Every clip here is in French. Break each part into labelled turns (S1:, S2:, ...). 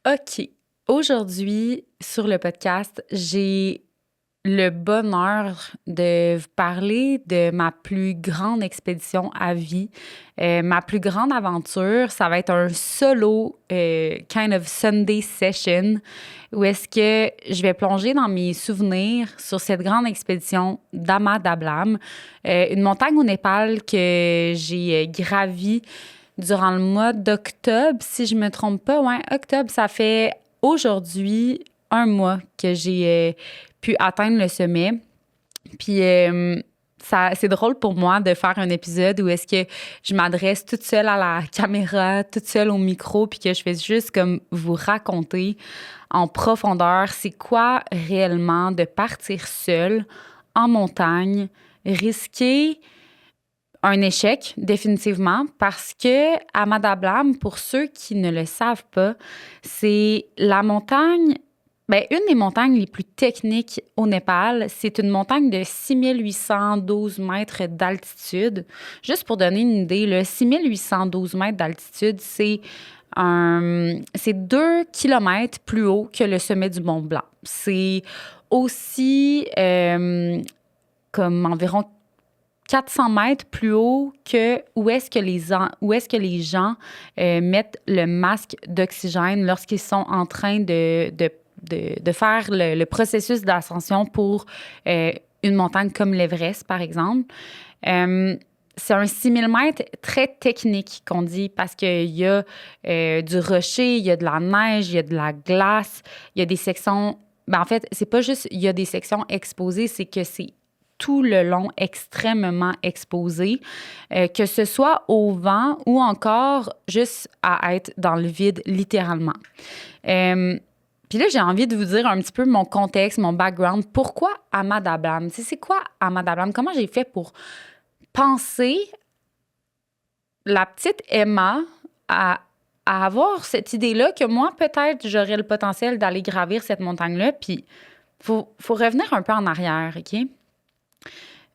S1: OK. Aujourd'hui, sur le podcast, j'ai le bonheur de vous parler de ma plus grande expédition à vie. Ma plus grande aventure, ça va être un solo kind of Sunday session où est-ce que je vais plonger dans mes souvenirs sur cette grande expédition d'Ama Dablam, une montagne au Népal que j'ai gravie durant le mois d'octobre, si je me trompe pas. Ouais, octobre, ça fait aujourd'hui un mois que j'ai pu atteindre le sommet. Puis c'est drôle pour moi de faire un épisode où est-ce que je m'adresse toute seule à la caméra, toute seule au micro, puis que je fais juste comme vous raconter en profondeur c'est quoi réellement de partir seule en montagne, risquer un échec, définitivement, parce que Ama Dablam, pour ceux qui ne le savent pas, c'est la montagne, une des montagnes les plus techniques au Népal. C'est une montagne de 6812 mètres d'altitude. Juste pour donner une idée, le 6812 mètres d'altitude, c'est 2 kilomètres plus haut que le sommet du Mont Blanc. C'est aussi comme environ 400 mètres plus haut que où est-ce que les gens mettent le masque d'oxygène lorsqu'ils sont en train de faire le processus d'ascension pour une montagne comme l'Everest, par exemple. C'est un 6000 mètres très technique qu'on dit parce qu'il y a du rocher, il y a de la neige, il y a de la glace, il y a des sections... en fait, c'est pas juste il y a des sections exposées, c'est que c'est tout le long extrêmement exposé, que ce soit au vent ou encore juste à être dans le vide, littéralement. Puis là, j'ai envie de vous dire un petit peu mon contexte, mon background. Pourquoi Ama Dablam? Tu sais, c'est quoi Ama Dablam? Comment j'ai fait pour penser la petite Emma à avoir cette idée-là que moi, peut-être, j'aurais le potentiel d'aller gravir cette montagne-là. Puis, faut revenir un peu en arrière, OK?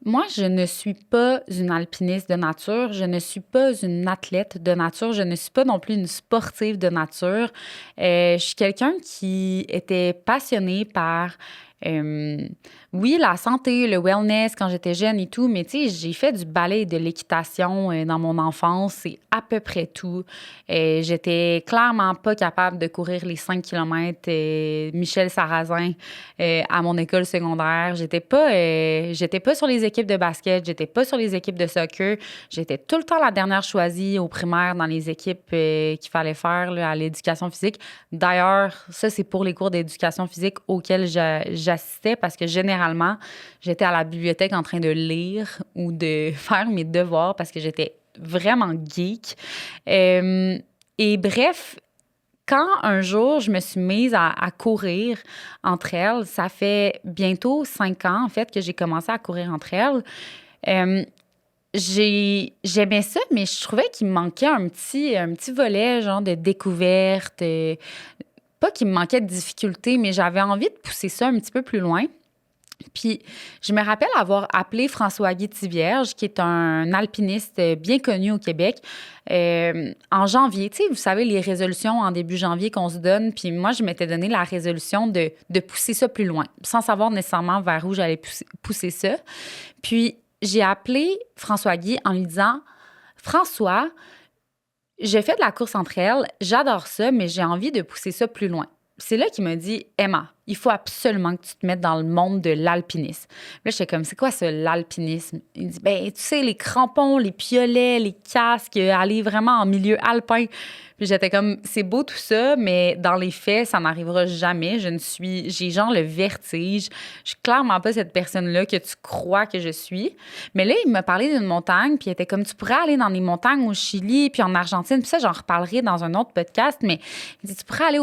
S1: Moi, je ne suis pas une alpiniste de nature, je ne suis pas une athlète de nature, je ne suis pas non plus une sportive de nature. Je suis quelqu'un qui était passionné par, euh, oui, la santé, le wellness quand j'étais jeune et tout, mais tu sais, j'ai fait du ballet et de l'équitation dans mon enfance, c'est à peu près tout. J'étais clairement pas capable de courir les 5 kilomètres Michel Sarrazin à mon école secondaire. J'étais pas sur les équipes de basket, j'étais pas sur les équipes de soccer. J'étais tout le temps la dernière choisie au primaire dans les équipes qu'il fallait faire là, à l'éducation physique. D'ailleurs, ça, c'est pour les cours d'éducation physique auxquels j'assistais parce que généralement, j'étais à la bibliothèque en train de lire ou de faire mes devoirs parce que j'étais vraiment geek. Et bref, quand un jour, je me suis mise à courir entre elles, ça fait bientôt 5 ans, en fait, que j'ai commencé à courir entre elles. Euh, J'aimais ça, mais je trouvais qu'il me manquait un petit volet, genre, de découverte. Pas qu'il me manquait de difficulté, mais j'avais envie de pousser ça un petit peu plus loin. Puis, je me rappelle avoir appelé François-Guy Thivierge, qui est un alpiniste bien connu au Québec, en janvier. Tu sais, vous savez, les résolutions en début janvier qu'on se donne. Puis moi, je m'étais donné la résolution de pousser ça plus loin, sans savoir nécessairement vers où j'allais pousser ça. Puis, j'ai appelé François-Guy en lui disant, François, je fais de la course entre elles, j'adore ça, mais j'ai envie de pousser ça plus loin. C'est là qu'il m'a dit, Emma, il faut absolument que tu te mettes dans le monde de l'alpinisme. Là, j'étais comme, c'est quoi ça, l'alpinisme? Il dit, ben, tu sais, les crampons, les piolets, les casques, aller vraiment en milieu alpin. Puis j'étais comme, c'est beau tout ça, mais dans les faits, ça n'arrivera jamais. J'ai genre le vertige. Je suis clairement pas cette personne-là que tu crois que je suis. Mais là, il m'a parlé d'une montagne, puis il était comme, tu pourrais aller dans les montagnes au Chili, puis en Argentine. Puis ça, j'en reparlerai dans un autre podcast, mais il dit, tu pourrais aller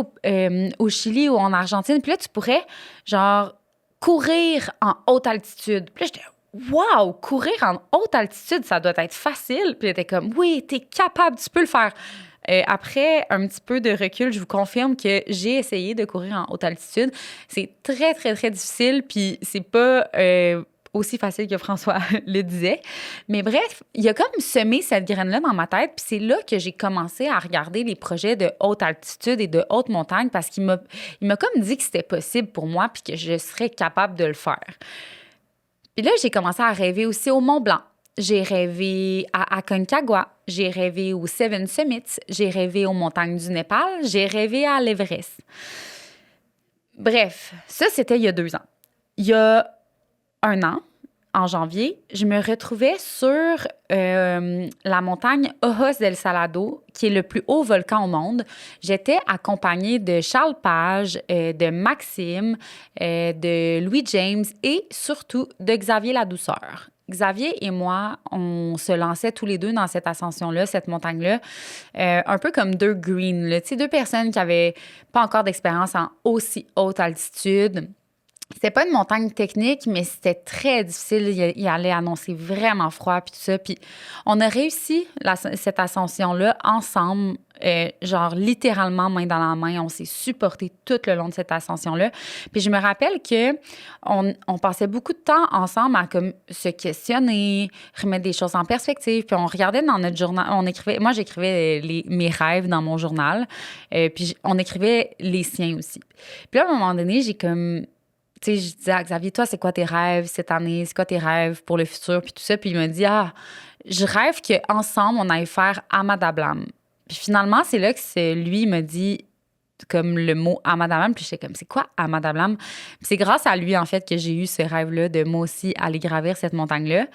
S1: au Chili ou en Argentine, puis là, tu pourrais, genre, courir en haute altitude. Puis là, j'étais, wow, courir en haute altitude, ça doit être facile. Puis il était comme, oui, t'es capable, tu peux le faire. Après un petit peu de recul, je vous confirme que j'ai essayé de courir en haute altitude. C'est très, très, très difficile, puis c'est pas aussi facile que François le disait. Mais bref, il a comme semé cette graine-là dans ma tête, puis c'est là que j'ai commencé à regarder les projets de haute altitude et de haute montagne parce qu'il m'a comme dit que c'était possible pour moi puis que je serais capable de le faire. Puis là, j'ai commencé à rêver aussi au Mont-Blanc. J'ai rêvé à Aconcagua, j'ai rêvé aux Seven Summits, j'ai rêvé aux montagnes du Népal, j'ai rêvé à l'Everest. Bref, ça, c'était il y a 2 ans. Il y a 1 an, en janvier, je me retrouvais sur la montagne Ojos del Salado, qui est le plus haut volcan au monde. J'étais accompagnée de Charles Page, de Maxime, de Louis James et surtout de Xavier Ladouceur. Xavier et moi, on se lançait tous les deux dans cette ascension-là, cette montagne-là, un peu comme 2 greens, là. Tu sais, 2 personnes qui n'avaient pas encore d'expérience en aussi haute altitude. C'était pas une montagne technique, mais c'était très difficile. Il allait annoncer vraiment froid, puis tout ça. Puis on a réussi cette ascension-là ensemble, genre littéralement main dans la main. On s'est supporté tout le long de cette ascension-là. Puis je me rappelle que on passait beaucoup de temps ensemble à comme se questionner, remettre des choses en perspective. Puis on regardait dans notre journal, moi j'écrivais mes rêves dans mon journal, puis on écrivait les siens aussi. Puis là, à un moment donné, j'ai comme... Tu sais, je disais à Xavier, toi, c'est quoi tes rêves cette année? C'est quoi tes rêves pour le futur? Puis tout ça. Puis il me dit, je rêve qu'ensemble, on aille faire Amadablam. Puis finalement, c'est là que lui, il m'a dit comme le mot Amadablam. Puis j'étais comme, c'est quoi Amadablam? Puis c'est grâce à lui, en fait, que j'ai eu ce rêve-là de moi aussi aller gravir cette montagne-là.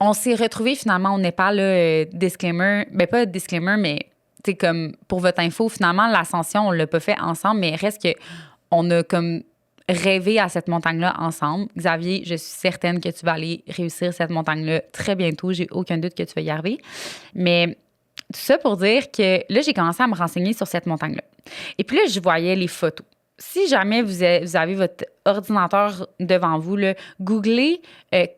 S1: On s'est retrouvés finalement au Népal, là, disclaimer. Ben pas disclaimer, mais tu sais, comme pour votre info, finalement, l'ascension, on l'a pas fait ensemble, mais reste que on a comme rêver à cette montagne-là ensemble. Xavier, je suis certaine que tu vas aller réussir cette montagne-là très bientôt. J'ai aucun doute que tu vas y arriver. Mais tout ça pour dire que là, j'ai commencé à me renseigner sur cette montagne-là. Et puis là, je voyais les photos. Si jamais vous avez votre ordinateur devant vous, là, googlez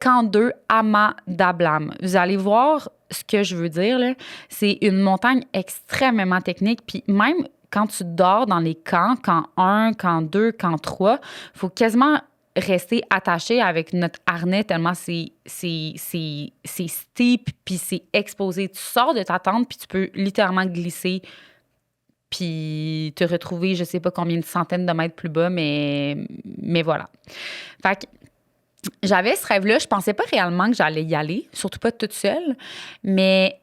S1: Camp 2 Amadablam. Vous allez voir ce que je veux dire, là. C'est une montagne extrêmement technique. Puis même quand tu dors dans les camps, camp 1, camp 2, camp 3, il faut quasiment rester attaché avec notre harnais tellement c'est steep puis c'est exposé. Tu sors de ta tente puis tu peux littéralement glisser puis te retrouver je sais pas combien de centaines de mètres plus bas, mais voilà. Fait que j'avais ce rêve-là. Je pensais pas réellement que j'allais y aller, surtout pas toute seule, mais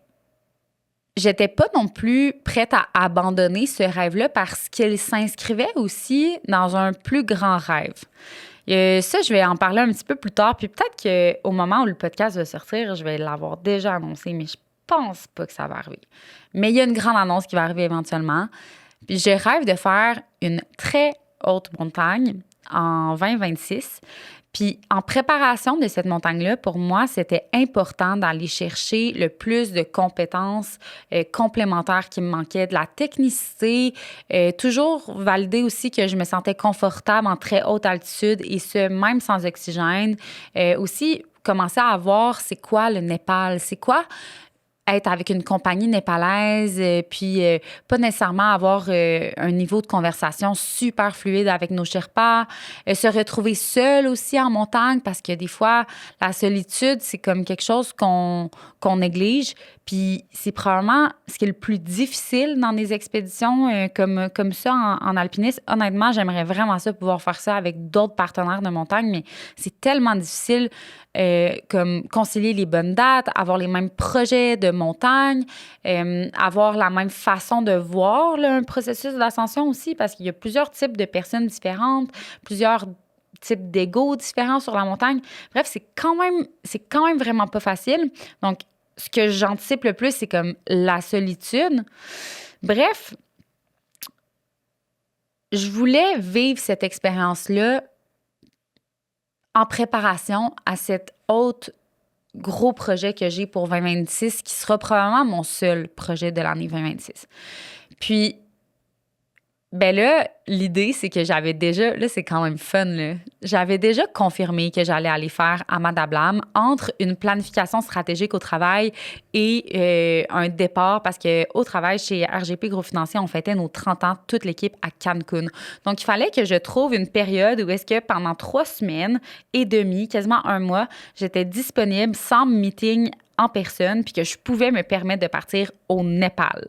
S1: j'étais pas non plus prête à abandonner ce rêve-là parce qu'il s'inscrivait aussi dans un plus grand rêve. Ça, je vais en parler un petit peu plus tard. Puis peut-être qu'au moment où le podcast va sortir, je vais l'avoir déjà annoncé, mais je pense pas que ça va arriver. Mais il y a une grande annonce qui va arriver éventuellement. Puis je rêve de faire une très haute montagne en 2026. Puis en préparation de cette montagne-là, pour moi, c'était important d'aller chercher le plus de compétences complémentaires qui me manquaient, de la technicité, toujours valider aussi que je me sentais confortable en très haute altitude et ce, même sans oxygène. Aussi, commencer à voir c'est quoi le Népal, c'est quoi être avec une compagnie népalaise, puis pas nécessairement avoir un niveau de conversation super fluide avec nos Sherpas, se retrouver seul aussi en montagne, parce que des fois, la solitude, c'est comme quelque chose qu'on néglige, puis c'est probablement ce qui est le plus difficile dans des expéditions comme ça en alpinisme. Honnêtement, j'aimerais vraiment ça, pouvoir faire ça avec d'autres partenaires de montagne, mais c'est tellement difficile comme concilier les bonnes dates, avoir les mêmes projets de montagne, avoir la même façon de voir là, un processus d'ascension aussi, parce qu'il y a plusieurs types de personnes différentes, plusieurs types d'ego différents sur la montagne. Bref, c'est quand même vraiment pas facile. Donc, ce que j'anticipe le plus, c'est comme la solitude. Bref, je voulais vivre cette expérience-là en préparation à cet autre gros projet que j'ai pour 2026, qui sera probablement mon seul projet de l'année 2026. Puis, Ben là, l'idée, c'est que j'avais déjà, là, c'est quand même fun, là. J'avais déjà confirmé que j'allais aller faire Amanda Blam entre une planification stratégique au travail et un départ parce que au travail, chez RGP Gros Financier, on fêtait nos 30 ans, toute l'équipe à Cancun. Donc, il fallait que je trouve une période où est-ce que pendant 3 semaines et demie, quasiment un mois, j'étais disponible sans meeting en personne puis que je pouvais me permettre de partir au Népal.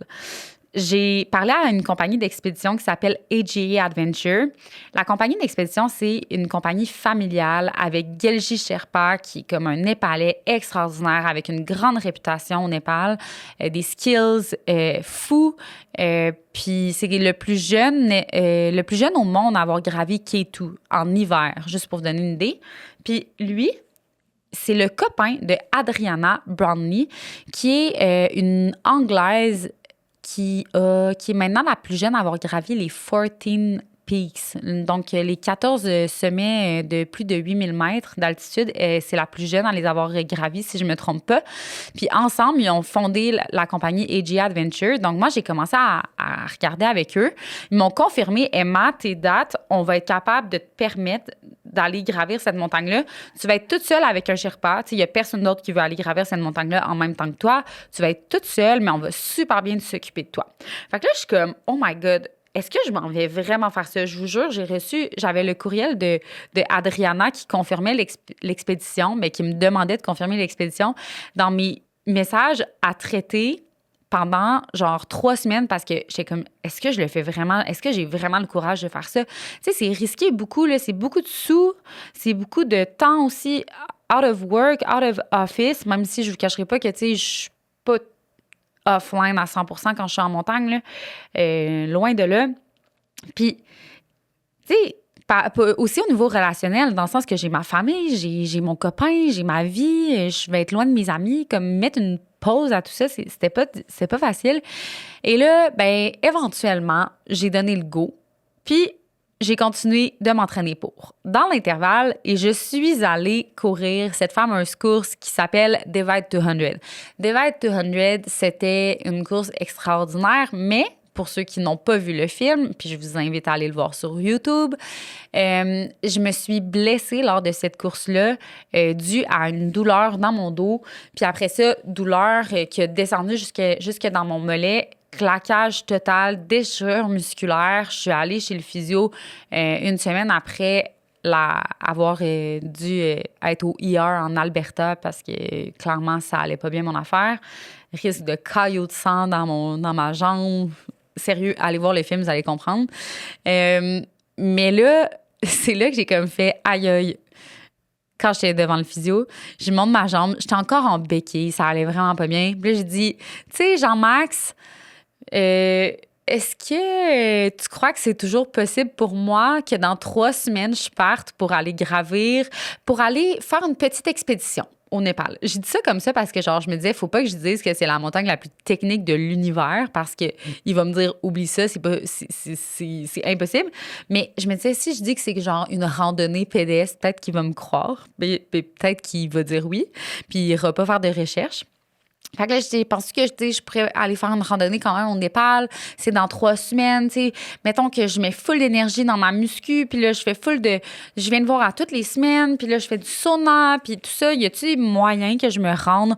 S1: J'ai parlé à une compagnie d'expédition qui s'appelle AGA Adventure. La compagnie d'expédition, c'est une compagnie familiale avec Gelji Sherpa, qui est comme un Népalais extraordinaire avec une grande réputation au Népal, des skills fous. Puis c'est le plus jeune au monde à avoir gravi K2 en hiver, juste pour vous donner une idée. Puis lui, c'est le copain de Adriana Brownlee, qui est une Anglaise qui est maintenant la plus jeune à avoir gravi les 14 Peaks. Donc, les 14 sommets de plus de 8000 mètres d'altitude, c'est la plus jeune à les avoir gravis, si je ne me trompe pas. Puis ensemble, ils ont fondé la compagnie AG Adventure. Donc, moi, j'ai commencé à regarder avec eux. Ils m'ont confirmé, Emma, tes dates, on va être capable de te permettre d'aller gravir cette montagne-là. Tu vas être toute seule avec un Sherpa. Il n'y a personne d'autre qui veut aller gravir cette montagne-là en même temps que toi. Tu vas être toute seule, mais on va super bien s'occuper de toi. Fait que là, je suis comme, oh my God, est-ce que je m'en vais vraiment faire ça? Je vous jure, j'avais le courriel de Adriana qui confirmait l'expédition, mais qui me demandait de confirmer l'expédition dans mes messages à traiter pendant genre 3 semaines parce que j'étais comme, est-ce que je le fais vraiment? Est-ce que j'ai vraiment le courage de faire ça? Tu sais, c'est risqué beaucoup, là. C'est beaucoup de sous, c'est beaucoup de temps aussi out of work, out of office, même si je ne vous cacherai pas que, tu sais, je suis pas offline à 100% quand je suis en montagne, là. Loin de là. Puis, tu sais, aussi au niveau relationnel, dans le sens que j'ai ma famille, j'ai mon copain, j'ai ma vie, je vais être loin de mes amis, comme mettre une pause à tout ça, c'était pas facile. Et là, ben éventuellement, j'ai donné le go, puis j'ai continué de m'entraîner pour. Dans l'intervalle, et je suis allée courir cette fameuse course qui s'appelle Divide 200. Divide 200, c'était une course extraordinaire, mais pour ceux qui n'ont pas vu le film, puis je vous invite à aller le voir sur YouTube, je me suis blessée lors de cette course-là due à une douleur dans mon dos. Puis après ça, douleur qui a descendu jusque dans mon mollet, claquage total, déchirure musculaire. Je suis allée chez le physio une semaine après avoir dû être au IR en Alberta parce que clairement, ça allait pas bien mon affaire. Risque de caillots de sang dans ma jambe. Sérieux, allez voir le film, vous allez comprendre. Mais là, c'est là que j'ai comme fait aïe aïe. Quand j'étais devant le physio, je monte ma jambe, j'étais encore en béquille, ça allait vraiment pas bien. Puis là, j'ai dit, tu sais, Jean-Max, est-ce que tu crois que c'est toujours possible pour moi que dans 3 semaines, je parte pour aller gravir, pour aller faire une petite expédition au Népal? J'ai dit ça comme ça parce que, genre, je me disais, faut pas que je dise que c'est la montagne la plus technique de l'univers parce que il va me dire, oublie ça, c'est impossible. Mais je me disais, si je dis que c'est genre une randonnée pédestre, peut-être qu'il va me croire, mais peut-être qu'il va dire oui, puis il ira pas faire de recherche. Fait que là, j'ai pensé que je pourrais aller faire une randonnée quand même au Népal. C'est dans 3 semaines, tu sais. Mettons que je mets full d'énergie dans ma muscu, puis là, je fais je viens de voir à toutes les semaines, puis là, je fais du sauna, puis tout ça. Y a-tu moyen que je me rende,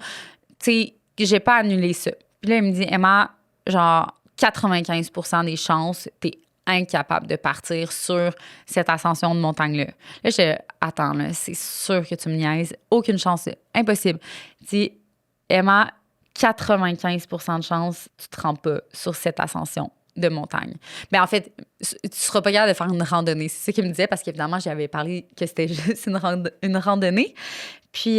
S1: tu sais, que j'ai pas annulé ça? Puis là, il me dit, Emma, genre 95% des chances, t'es incapable de partir sur cette ascension de montagne-là. Là, je attends, là, c'est sûr que tu me niaises. Aucune chance, impossible. Il dit, Emma, 95% de chance, tu te rends pas sur cette ascension de montagne. Mais en fait, tu seras pas capable de faire une randonnée. C'est ça qu'il me disait parce qu'évidemment, j'avais parlé que c'était juste une randonnée. Puis,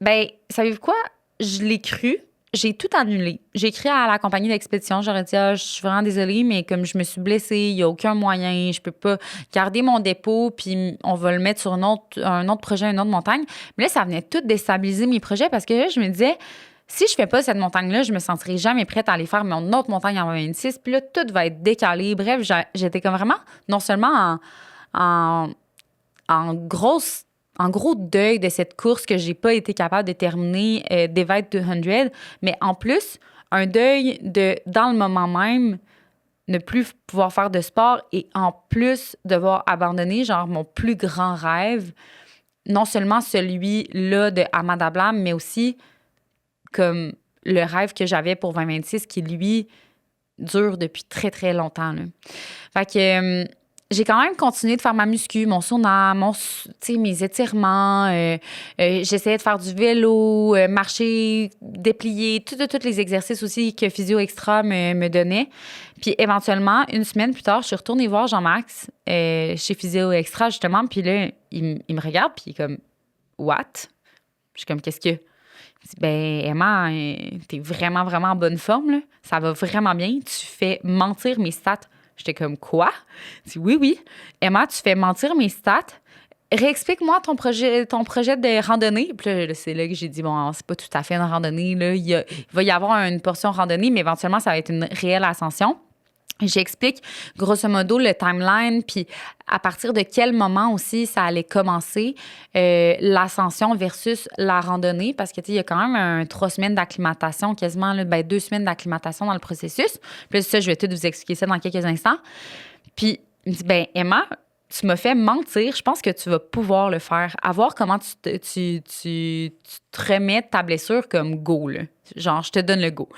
S1: ben, savez-vous quoi? Je l'ai cru. J'ai tout annulé. J'ai écrit à la compagnie d'expédition. J'aurais dit, je suis vraiment désolée, mais comme je me suis blessée, il n'y a aucun moyen. Je peux pas garder mon dépôt, puis on va le mettre sur un autre projet, une autre montagne. Mais là, ça venait tout déstabiliser mes projets parce que là, je me disais, si je fais pas cette montagne-là, je me sentirai jamais prête à aller faire mon autre montagne en 26. Puis là, tout va être décalé. Bref, j'étais comme vraiment, non seulement en gros deuil de cette course que j'ai pas été capable de terminer Divide 200, mais en plus, un deuil de, dans le moment même, ne plus pouvoir faire de sport et en plus devoir abandonner, genre, mon plus grand rêve, non seulement celui-là de Amanda Blam, mais aussi comme le rêve que j'avais pour 2026 qui, lui, dure depuis très, très longtemps, là. Fait que j'ai quand même continué de faire ma muscu, mon sauna, mes étirements. J'essayais de faire du vélo, marcher, déplier, tous les exercices aussi que Physio Extra me donnait. Puis éventuellement, une semaine plus tard, je suis retournée voir Jean-Max chez Physio Extra, justement. Puis là, il me regarde, puis il est comme « What? » Je suis comme « Qu'est-ce que... » Il dit « Ben, Emma, t'es vraiment, vraiment en bonne forme, là. Ça va vraiment bien. Tu fais mentir mes stats. » J'étais comme « Quoi? » Il dit « Oui. Emma, tu fais mentir mes stats. Réexplique-moi ton projet de randonnée. » Puis là, c'est là que j'ai dit « Bon, c'est pas tout à fait une randonnée. Là. Il va y avoir une portion randonnée, mais éventuellement, ça va être une réelle ascension. » J'explique grosso modo le timeline, puis à partir de quel moment aussi ça allait commencer, l'ascension versus la randonnée, parce que tu sais, il y a quand même 3 semaines d'acclimatation, quasiment, là, 2 semaines d'acclimatation dans le processus. Puis ça, je vais tout vous expliquer ça dans quelques instants. Puis il me dit, ben Emma, tu m'as fait mentir, je pense que tu vas pouvoir le faire. À voir comment tu te remets de ta blessure comme go, là. Genre, je te donne le go.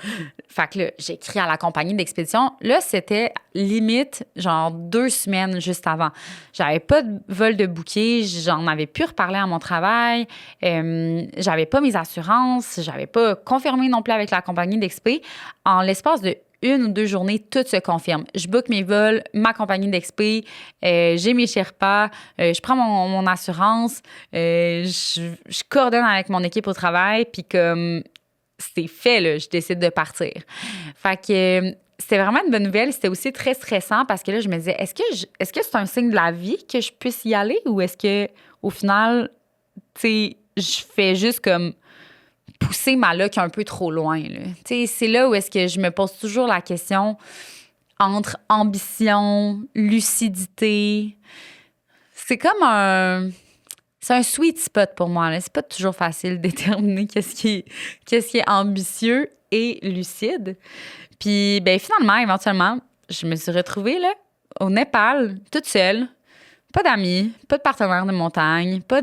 S1: Fait que là, j'ai écrit à la compagnie d'expédition. Là, c'était limite, genre 2 semaines juste avant. J'avais pas de vol de bouquet, j'en avais plus reparlé à mon travail, j'avais pas mes assurances, j'avais pas confirmé non plus avec la compagnie d'expé. En l'espace de 1 ou 2 journées, tout se confirme. Je book mes vols, ma compagnie d'expé, j'ai mes Sherpas, je prends mon assurance, je coordonne avec mon équipe au travail, puis comme c'est fait, là, je décide de partir. Fait que c'était vraiment une bonne nouvelle. C'était aussi très stressant parce que là, je me disais, est-ce que c'est un signe de la vie que je puisse y aller ou est-ce que au final, tu sais, je fais juste comme pousser ma luck un peu trop loin, là. Tu sais, c'est là où est-ce que je me pose toujours la question entre ambition, lucidité. C'est comme c'est un sweet spot pour moi, là. C'est pas toujours facile de déterminer qu'est-ce qui est ambitieux et lucide. Puis, ben finalement, éventuellement, je me suis retrouvée, là, au Népal, toute seule. Pas d'amis, pas de partenaires de montagne, pas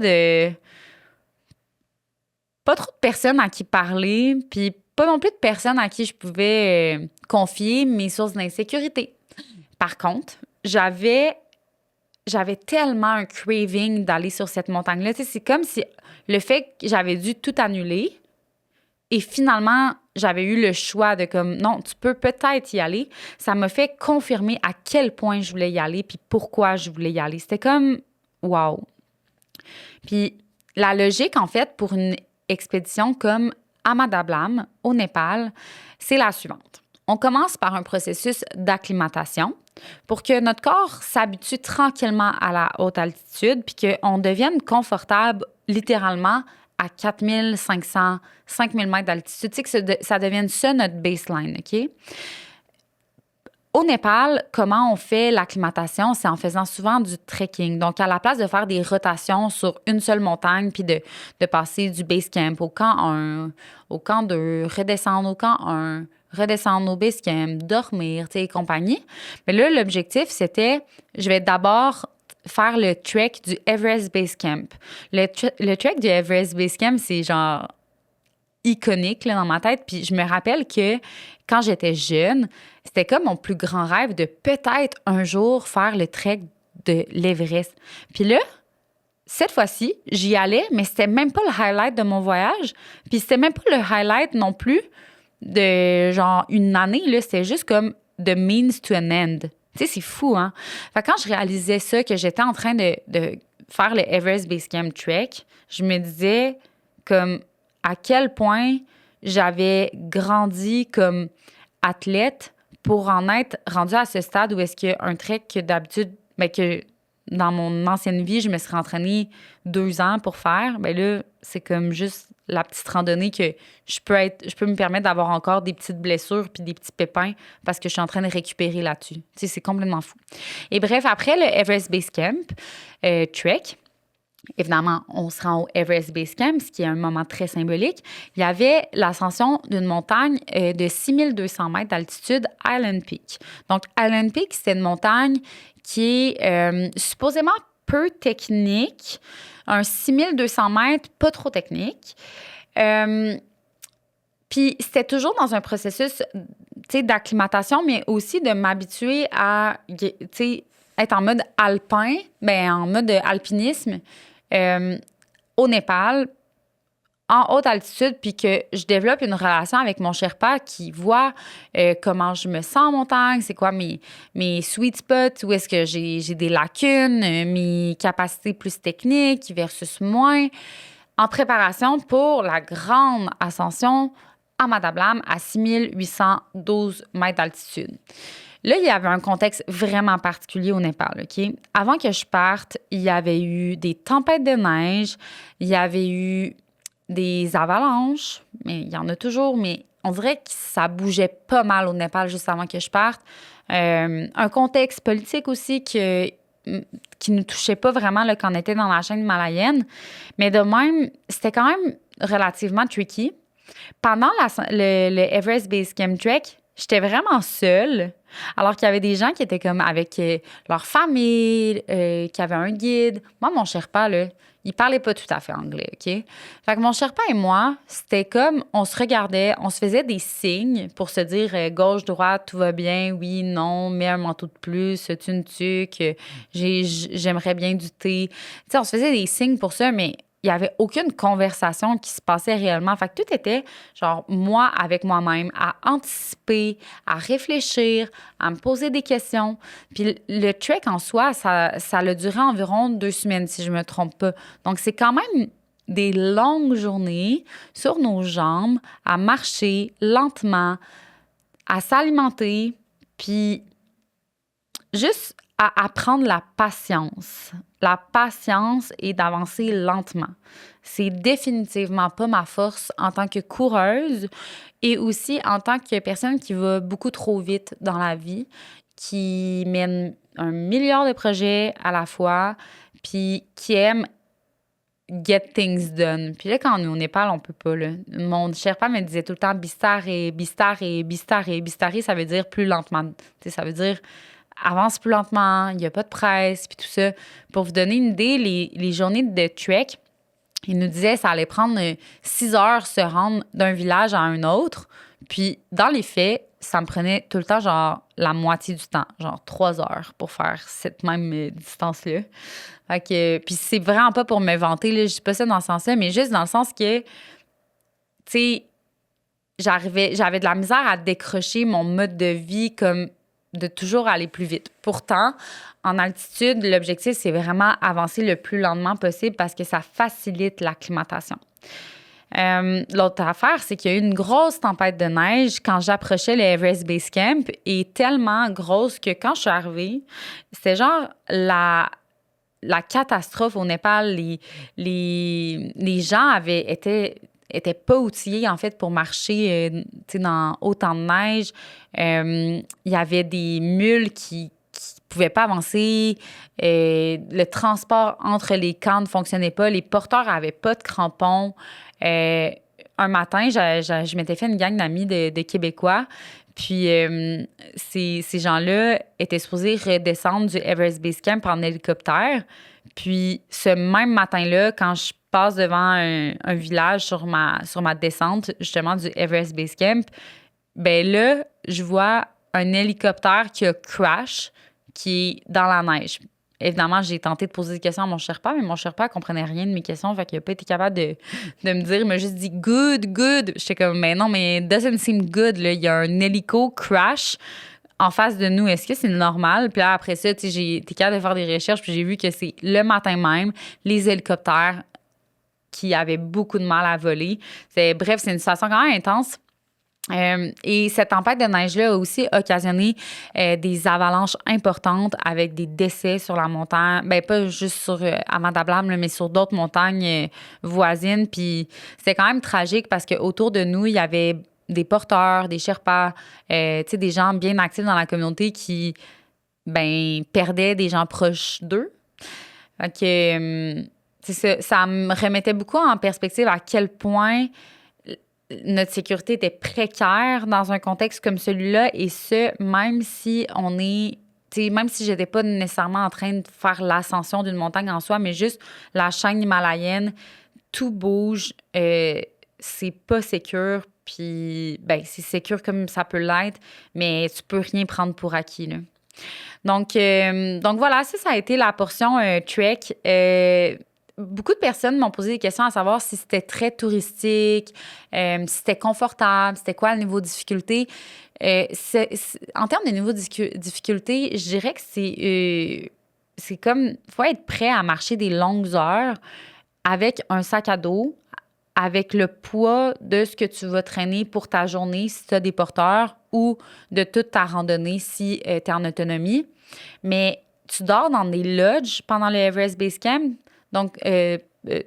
S1: trop de personnes à qui parler, puis pas non plus de personnes à qui je pouvais confier mes sources d'insécurité. Par contre, j'avais tellement un craving d'aller sur cette montagne-là. Tu sais, c'est comme si le fait que j'avais dû tout annuler et finalement, j'avais eu le choix de comme, non, tu peux peut-être y aller. Ça m'a fait confirmer à quel point je voulais y aller puis pourquoi je voulais y aller. C'était comme, wow. Puis la logique, en fait, pour une expédition comme Amanda Blam au Népal, c'est la suivante. On commence par un processus d'acclimatation pour que notre corps s'habitue tranquillement à la haute altitude puis qu'on devienne confortable littéralement à 4500, 5000 mètres d'altitude. Tu sais, que ça devienne ça notre baseline, OK? Au Népal, comment on fait l'acclimatation? C'est en faisant souvent du trekking. Donc, à la place de faire des rotations sur une seule montagne puis de passer du base camp au camp 1, au camp 2, redescendre au camp 1, redescendre au base camp, dormir, tu sais, et compagnie. Mais là, l'objectif, c'était, je vais d'abord faire le trek du Everest Base Camp. Le trek du Everest Base Camp, c'est genre iconique là, dans ma tête. Puis je me rappelle que quand j'étais jeune, c'était comme mon plus grand rêve de peut-être un jour faire le trek de l'Everest. Puis là, cette fois-ci, j'y allais, mais c'était même pas le highlight de mon voyage. Puis c'était même pas le highlight non plus de genre une année. Là, c'était juste comme the means to an end. Tu sais, c'est fou, hein? Fait que quand je réalisais ça, que j'étais en train de faire le Everest Base Camp Trek, je me disais comme à quel point j'avais grandi comme athlète pour en être rendue à ce stade où est-ce qu'un trek que d'habitude, ben que dans mon ancienne vie, je me serais entraînée 2 ans pour faire, ben là, c'est comme juste la petite randonnée que je peux me permettre d'avoir encore des petites blessures puis des petits pépins parce que je suis en train de récupérer là-dessus. Tu sais, c'est complètement fou. Et bref, après le Everest Base Camp Trek, évidemment, on se rend au Everest Base Camp, ce qui est un moment très symbolique. Il y avait l'ascension d'une montagne de 6200 mètres d'altitude, Island Peak. Donc, Island Peak, c'est une montagne qui est supposément peu technique, un 6200 mètres, pas trop technique. Puis c'était toujours dans un processus, d'acclimatation, mais aussi de m'habituer à, être en mode alpin, en mode alpinisme au Népal, en haute altitude, puis que je développe une relation avec mon Sherpa qui voit comment je me sens en montagne, c'est quoi mes sweet spots, où est-ce que j'ai des lacunes, mes capacités plus techniques versus moins, en préparation pour la grande ascension à Madablam à 6812 mètres d'altitude. Là, il y avait un contexte vraiment particulier au Népal, OK? Avant que je parte, il y avait eu des tempêtes de neige, il y avait eu des avalanches, mais il y en a toujours, mais on dirait que ça bougeait pas mal au Népal juste avant que je parte. Un contexte politique aussi qui ne touchait pas vraiment là, quand on était dans la chaîne himalayenne, mais de même, c'était quand même relativement tricky. Pendant le Everest Base Camp Trek, j'étais vraiment seule, alors qu'il y avait des gens qui étaient comme avec leur famille, qui avaient un guide. Moi, mon Sherpa, là, il parlait pas tout à fait anglais, OK? Fait que mon Sherpa et moi, c'était comme, on se regardait, on se faisait des signes pour se dire gauche, droite, tout va bien, oui, non, mets un manteau de plus, as-tu une tuque, j'aimerais bien du thé. Tu sais, on se faisait des signes pour ça, mais il n'y avait aucune conversation qui se passait réellement. Fait que tout était, genre, moi avec moi-même, à anticiper, à réfléchir, à me poser des questions. Puis le trek en soi, ça a duré environ 2 semaines, si je me trompe pas. Donc, c'est quand même des longues journées sur nos jambes, à marcher lentement, à s'alimenter, puis juste à apprendre la patience. La patience et d'avancer lentement. C'est définitivement pas ma force en tant que coureuse et aussi en tant que personne qui va beaucoup trop vite dans la vie, qui mène un milliard de projets à la fois, puis qui aime get things done. Puis là, quand on est au Népal, on peut pas, là. Mon Sherpa me disait tout le temps bistar et bistar et bistar et bistari, ça veut dire plus lentement. Tu sais, ça veut dire avance plus lentement, il n'y a pas de presse, puis tout ça. Pour vous donner une idée, les journées de trek, il nous disait que ça allait prendre 6 heures se rendre d'un village à un autre. Puis, dans les faits, ça me prenait tout le temps, genre, la moitié du temps, genre 3 heures pour faire cette même distance-là. Fait que, puis c'est vraiment pas pour me vanter, là, je dis pas ça dans ce sens-là, mais juste dans le sens que, tu sais, j'avais de la misère à décrocher mon mode de vie comme de toujours aller plus vite. Pourtant, en altitude, l'objectif, c'est vraiment avancer le plus lentement possible parce que ça facilite l'acclimatation. L'autre affaire, c'est qu'il y a eu une grosse tempête de neige quand j'approchais le Everest Base Camp et tellement grosse que quand je suis arrivée, c'était genre la catastrophe au Népal. Les gens étaient pas outillés, en fait, pour marcher dans autant de neige. Il y avait des mules qui pouvaient pas avancer. Le transport entre les camps ne fonctionnait pas. Les porteurs avaient pas de crampons. Un matin, je m'étais fait une gang d'amis de Québécois. Puis, ces gens-là étaient supposés redescendre du Everest Base Camp en hélicoptère. Puis, ce même matin-là, quand je passe devant un village sur ma descente, justement, du Everest Base Camp, ben là, je vois un hélicoptère qui a crash, qui est dans la neige. Évidemment, j'ai tenté de poser des questions à mon Sherpa, mais mon Sherpa ne comprenait rien de mes questions, fait qu'il n'a pas été capable de me dire. Il m'a juste dit « good, good ». J'étais comme « mais non, mais doesn't seem good, là. Il y a un hélico crash en face de nous. Est-ce que c'est normal? » Puis là, après ça, tu sais, j'ai été capable de faire des recherches, puis j'ai vu que c'est le matin même, les hélicoptères qui avaient beaucoup de mal à voler. Bref, c'est une situation quand même intense. Et cette tempête de neige-là a aussi occasionné des avalanches importantes avec des décès sur la montagne. Ben pas juste sur Amadablam, mais sur d'autres montagnes voisines. Puis c'était quand même tragique parce qu'autour de nous, il y avait des porteurs, des Sherpas, tu sais, des gens bien actifs dans la communauté qui, perdaient des gens proches d'eux. Fait que c'est ça, ça me remettait beaucoup en perspective à quel point notre sécurité était précaire dans un contexte comme celui-là, et ce, même si on est, tu sais, même si j'étais pas nécessairement en train de faire l'ascension d'une montagne en soi, mais juste la chaîne himalayenne, tout bouge, c'est pas sécure, puis ben c'est sécure comme ça peut l'être, mais tu peux rien prendre pour acquis, là. Donc voilà, ça a été la portion trek. Beaucoup de personnes m'ont posé des questions à savoir si c'était très touristique, si c'était confortable, c'était quoi le niveau de difficulté. En termes de niveau de difficulté, je dirais que c'est comme, faut être prêt à marcher des longues heures avec un sac à dos, avec le poids de ce que tu vas traîner pour ta journée si tu as des porteurs ou de toute ta randonnée si tu es en autonomie. Mais tu dors dans des lodges pendant le Everest Base Camp, donc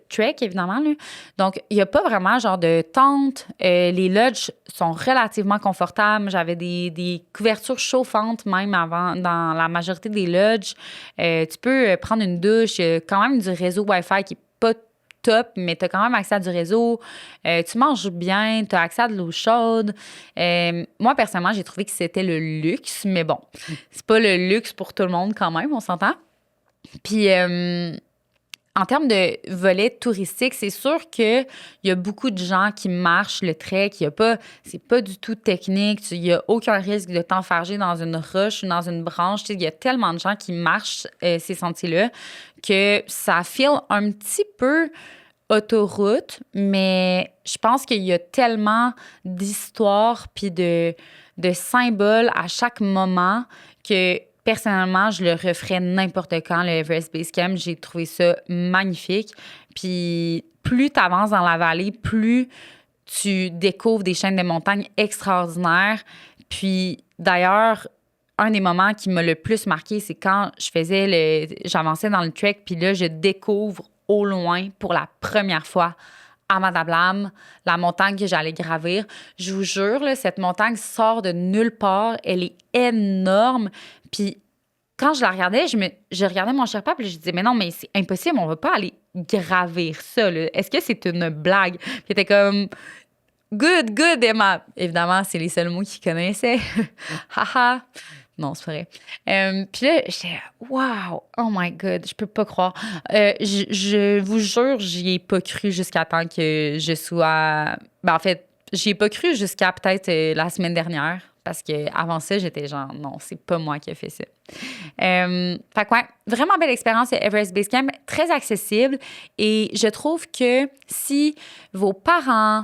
S1: trek évidemment, là. Donc, il n'y a pas vraiment genre de tente. Les lodges sont relativement confortables. J'avais des couvertures chauffantes même avant dans la majorité des lodges. Tu peux prendre une douche. Il y a quand même du réseau Wi-Fi qui n'est pas top, mais tu as quand même accès à du réseau. Tu manges bien, tu as accès à de l'eau chaude. Moi, personnellement, j'ai trouvé que c'était le luxe, mais bon, c'est pas le luxe pour tout le monde quand même, on s'entend. Puis, en termes de volet touristique, c'est sûr qu'il y a beaucoup de gens qui marchent le trek. C'est pas du tout technique. Il n'y a aucun risque de t'enfarger dans une roche ou dans une branche. Il y a tellement de gens qui marchent ces sentiers-là que ça file un petit peu autoroute, mais je pense qu'il y a tellement d'histoires puis de symboles à chaque moment que personnellement, je le referais n'importe quand, le Everest Base Camp. J'ai trouvé ça magnifique. Puis plus tu avances dans la vallée, plus tu découvres des chaînes de montagnes extraordinaires. Puis d'ailleurs, un des moments qui m'a le plus marqué, c'est quand j'avançais dans le trek, puis là, je découvre au loin, pour la première fois, Amadablam, la montagne que j'allais gravir. Je vous jure, là, cette montagne sort de nulle part. Elle est énorme. Puis quand je la regardais, je regardais mon Sherpa, puis je disais, mais non, mais c'est impossible, on va pas aller gravir ça, là. Est-ce que c'est une blague? Puis il était comme, good, Emma. Évidemment, c'est les seuls mots qu'il connaissait. Haha. Non, c'est vrai. Puis là, j'étais, wow, oh my God, je peux pas croire. Je vous jure, j'y ai pas cru jusqu'à temps que je sois. Ben, en fait, j'y ai pas cru jusqu'à peut-être la semaine dernière. Parce qu'avant ça, j'étais genre, non, c'est pas moi qui ai fait ça. Fait que ouais, vraiment belle expérience Everest Base Camp, très accessible. Et je trouve que si vos parents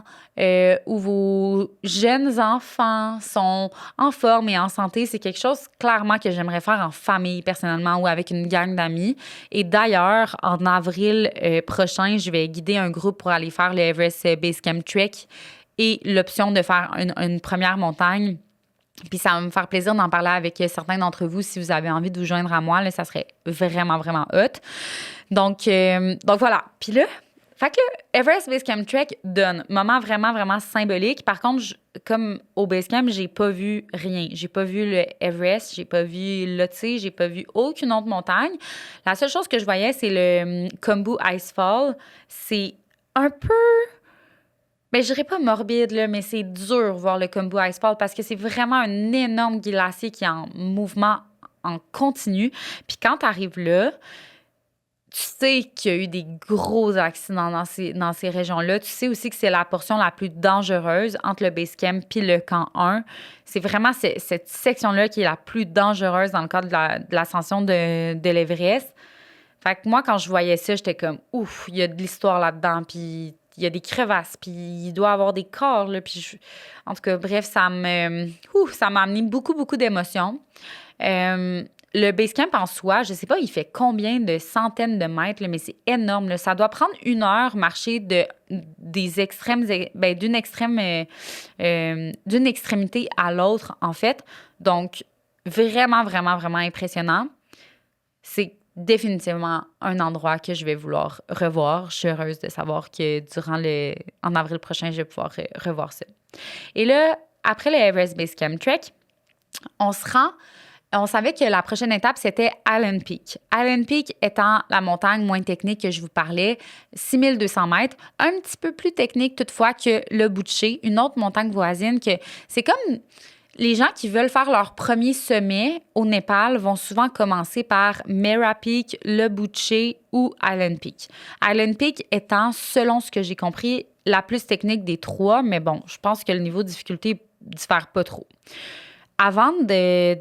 S1: ou vos jeunes enfants sont en forme et en santé, c'est quelque chose clairement que j'aimerais faire en famille personnellement ou avec une gang d'amis. Et d'ailleurs, en avril prochain, je vais guider un groupe pour aller faire le Everest Base Camp Trek et l'option de faire une première montagne. Puis ça va me faire plaisir d'en parler avec certains d'entre vous si vous avez envie de vous joindre à moi. Là, ça serait vraiment, vraiment hot. Donc voilà. Puis là, fait que là, Everest Base Camp Trek donne. Moment vraiment, vraiment symbolique. Par contre, comme au Base Camp, j'ai pas vu rien. J'ai pas vu le Everest, j'ai pas vu Lhotse, j'ai pas vu aucune autre montagne. La seule chose que je voyais, c'est le Khumbu Icefall. C'est un peu... Ben, je dirais pas morbide, là, mais c'est dur voir le Khumbu Icefall parce que c'est vraiment un énorme glacier qui est en mouvement en continu. Puis quand tu arrives là, tu sais qu'il y a eu des gros accidents dans ces régions-là. Tu sais aussi que c'est la portion la plus dangereuse entre le Base Camp puis le camp 1. C'est vraiment cette section-là qui est la plus dangereuse dans le cadre de l'ascension de l'Everest. Fait que moi, quand je voyais ça, j'étais comme, ouf, il y a de l'histoire là-dedans, puis il y a des crevasses, puis il doit y avoir des corps, là, puis en tout cas, bref, ça m'a amené beaucoup, beaucoup d'émotions. Le Basecamp en soi, je sais pas, il fait combien de centaines de mètres, là, mais c'est énorme, là. Ça doit prendre 1 heure marcher des extrêmes, ben, d'une extrémité à l'autre, en fait. Donc, vraiment, vraiment, vraiment impressionnant. C'est définitivement un endroit que je vais vouloir revoir. Je suis heureuse de savoir que en avril prochain, je vais pouvoir revoir ça. Et là, après le Everest Base Camp Trek, on se rend on savait que la prochaine étape, c'était Island Peak. Island Peak étant la montagne moins technique que je vous parlais, 6200 mètres, un petit peu plus technique toutefois que le Butcher, une autre montagne voisine que c'est comme les gens qui veulent faire leur premier sommet au Népal vont souvent commencer par Mera Peak, le Butcher ou Island Peak. Island Peak étant, selon ce que j'ai compris, la plus technique des trois, mais bon, je pense que le niveau de difficulté diffère pas trop. Avant de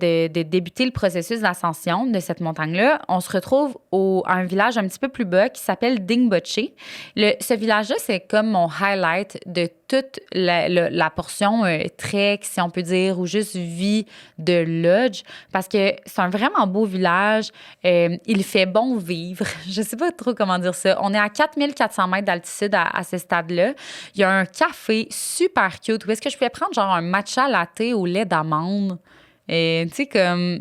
S1: débuter le processus d'ascension de cette montagne-là, on se retrouve à un village un petit peu plus bas qui s'appelle Dingboche. Ce village-là, c'est comme mon highlight de toute la portion trek, si on peut dire, ou juste vie de lodge, parce que c'est un vraiment beau village. Il fait bon vivre. Je sais pas trop comment dire ça. On est à 4400 mètres d'altitude à ce stade-là. Il y a un café super cute où est-ce que je pouvais prendre genre un matcha latte au lait d'amande. Et tu sais, comme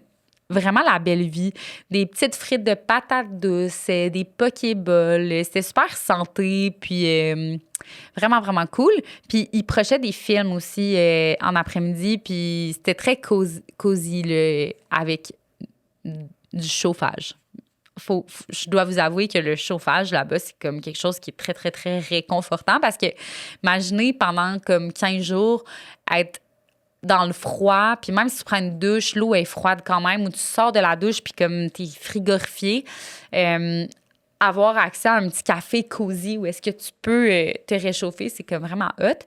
S1: vraiment la belle vie. Des petites frites de patates douces, des pokéballs. C'était super santé, puis vraiment, vraiment cool. Puis ils projettaient des films aussi en après-midi, puis c'était très cosy là, avec du chauffage. Je dois vous avouer que le chauffage là-bas, c'est comme quelque chose qui est très, très, très réconfortant parce que imaginez pendant comme 15 jours être dans le froid, puis même si tu prends une douche, l'eau est froide quand même, ou tu sors de la douche, puis comme t'es frigorifié, avoir accès à un petit café cosy où est-ce que tu peux te réchauffer, c'est comme vraiment hot.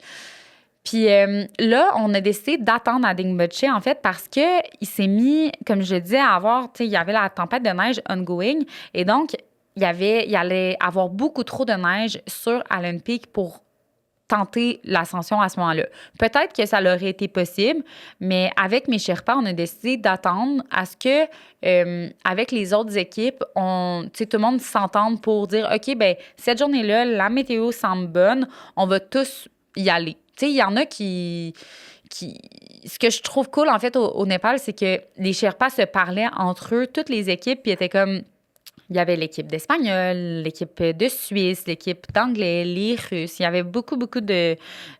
S1: Puis là, on a décidé d'attendre à Dingboche, en fait, parce que il s'est mis, comme je le disais, à avoir, tu sais, il y avait la tempête de neige ongoing, et donc, il allait avoir beaucoup trop de neige sur Island Peak pour tenter l'ascension à ce moment-là. Peut-être que ça aurait été possible, mais avec mes Sherpas, on a décidé d'attendre à ce que, avec les autres équipes, tout le monde s'entende pour dire, OK, ben cette journée-là, la météo semble bonne, on va tous y aller. Tu sais, il y en a qui... Ce que je trouve cool, en fait, au Népal, c'est que les Sherpas se parlaient entre eux, toutes les équipes, puis étaient comme... Il y avait l'équipe d'Espagnol, l'équipe de Suisse, l'équipe d'Anglais, les Russes. Il y avait beaucoup, beaucoup de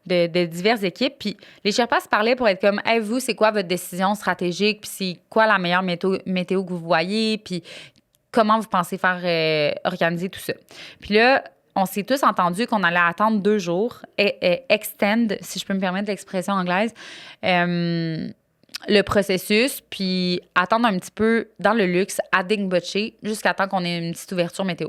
S1: diverses équipes. Puis les Sherpas se parlaient pour être comme, hey, vous, c'est quoi votre décision stratégique? Puis c'est quoi la meilleure météo que vous voyez? Puis comment vous pensez faire organiser tout ça? Puis là, on s'est tous entendus qu'on allait attendre 2 jours et extend, si je peux me permettre l'expression anglaise, le processus, puis attendre un petit peu dans le luxe à Dingboche jusqu'à temps qu'on ait une petite ouverture météo.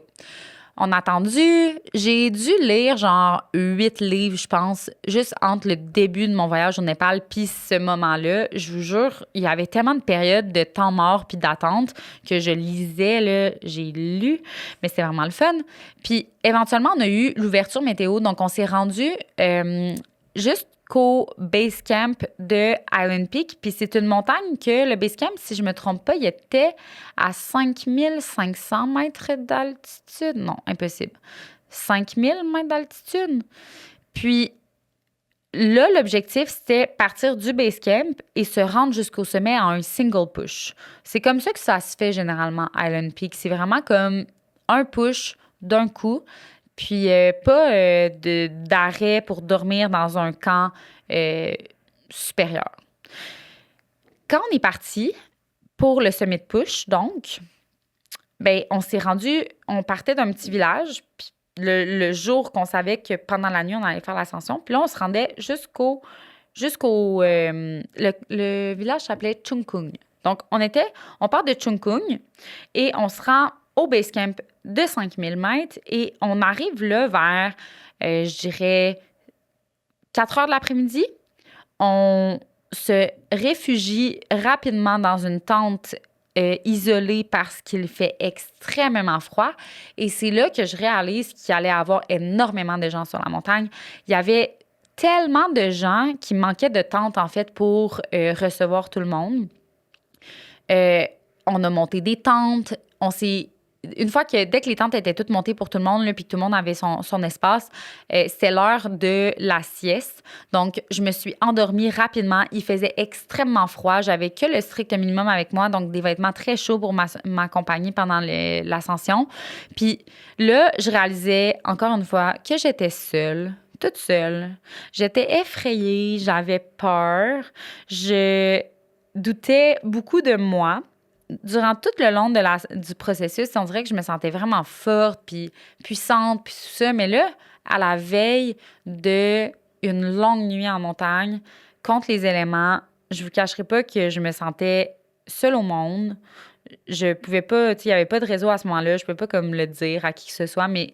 S1: On a attendu, j'ai dû lire genre 8 livres, je pense, juste entre le début de mon voyage au Népal puis ce moment-là. Je vous jure, il y avait tellement de périodes de temps mort puis d'attente que je lisais, là, j'ai lu, mais c'était vraiment le fun. Puis éventuellement, on a eu l'ouverture météo, donc on s'est rendu juste qu'au base camp de Island Peak. Puis c'est une montagne que le base camp, si je me trompe pas, il était à 5500 mètres d'altitude. Non, impossible. 5000 mètres d'altitude. Puis là, l'objectif, c'était partir du base camp et se rendre jusqu'au sommet en un single push. C'est comme ça que ça se fait généralement, Island Peak. C'est vraiment comme un push d'un coup. Puis pas d'arrêt pour dormir dans un camp supérieur. Quand on est parti pour le summit de push, donc, ben on partait d'un petit village, puis le jour qu'on savait que pendant la nuit, on allait faire l'ascension, puis là, on se rendait jusqu'au le village s'appelait Chungkung. Donc, on part de Chungkung et on se rend au base camp de 5000 mètres et on arrive là vers, je dirais, 4 heures de l'après-midi. On se réfugie rapidement dans une tente isolée parce qu'il fait extrêmement froid. Et c'est là que je réalise qu'il allait y avoir énormément de gens sur la montagne. Il y avait tellement de gens qui manquaient de tentes, en fait, pour recevoir tout le monde. On a monté des tentes. Dès que les tentes étaient toutes montées pour tout le monde, puis que tout le monde avait son espace, c'était l'heure de la sieste. Donc, je me suis endormie rapidement. Il faisait extrêmement froid. J'avais que le strict minimum avec moi, donc des vêtements très chauds pour m'accompagner pendant l'ascension. Puis là, je réalisais, encore une fois, que j'étais seule, toute seule. J'étais effrayée, j'avais peur. doutais beaucoup de moi. Durant tout le long du processus, on dirait que je me sentais vraiment forte, puis puissante, puis tout ça. Mais là, à la veille d'une longue nuit en montagne, contre les éléments, je vous cacherai pas que je me sentais seule au monde. Je pouvais pas, tu sais, il y avait pas de réseau à ce moment-là. Je peux pas comme le dire à qui que ce soit, mais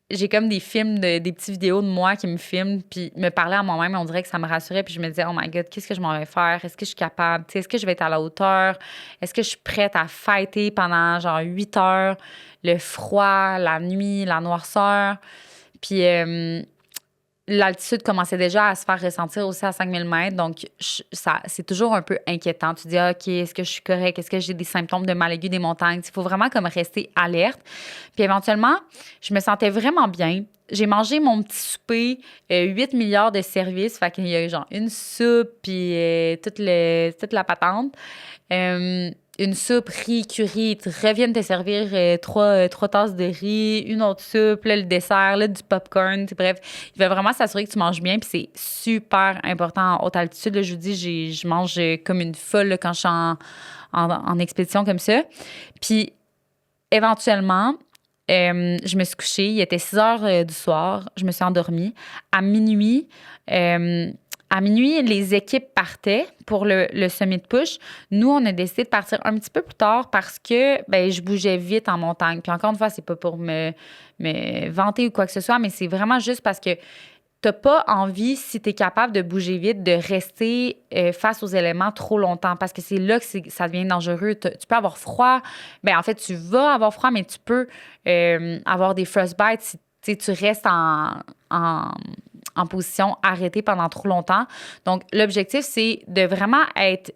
S1: j'ai comme des films, des petites vidéos de moi qui me filment, puis me parlaient à moi-même. On dirait que ça me rassurait, puis je me disais, oh my God, qu'est-ce que je m'en vais faire? Est-ce que je suis capable? Tu sais, est-ce que je vais être à la hauteur? Est-ce que je suis prête à fighter pendant genre 8 heures? Le froid, la nuit, la noirceur. Puis l'altitude commençait déjà à se faire ressentir aussi à 5000 mètres. Donc, c'est toujours un peu inquiétant. Tu dis, OK, est-ce que je suis correcte? Est-ce que j'ai des symptômes de mal aigu des montagnes? Il faut vraiment comme rester alerte. Puis éventuellement, je me sentais vraiment bien. J'ai mangé mon petit souper, 8 milliards de services. Fait qu'il y a genre une soupe, puis toute la patente. Une soupe, riz, curry, ils reviennent te servir trois tasses de riz, une autre soupe, là, le dessert, là, du popcorn. Bref, il va vraiment s'assurer que tu manges bien, puis c'est super important en haute altitude. Là, je vous dis, je mange comme une folle là, quand je suis en expédition comme ça. Puis, éventuellement, je me suis couchée. Il était 6 heures du soir. Je me suis endormie. À minuit, les équipes partaient pour le Summit Push. Nous, on a décidé de partir un petit peu plus tard parce que je bougeais vite en montagne. Puis encore une fois, c'est pas pour me vanter ou quoi que ce soit, mais c'est vraiment juste parce que t'as pas envie, si tu es capable de bouger vite, de rester face aux éléments trop longtemps parce que c'est là que ça devient dangereux. Tu peux avoir froid. En fait, tu vas avoir froid, mais tu peux avoir des frostbites si tu restes en position arrêtée pendant trop longtemps. Donc, l'objectif, c'est de vraiment être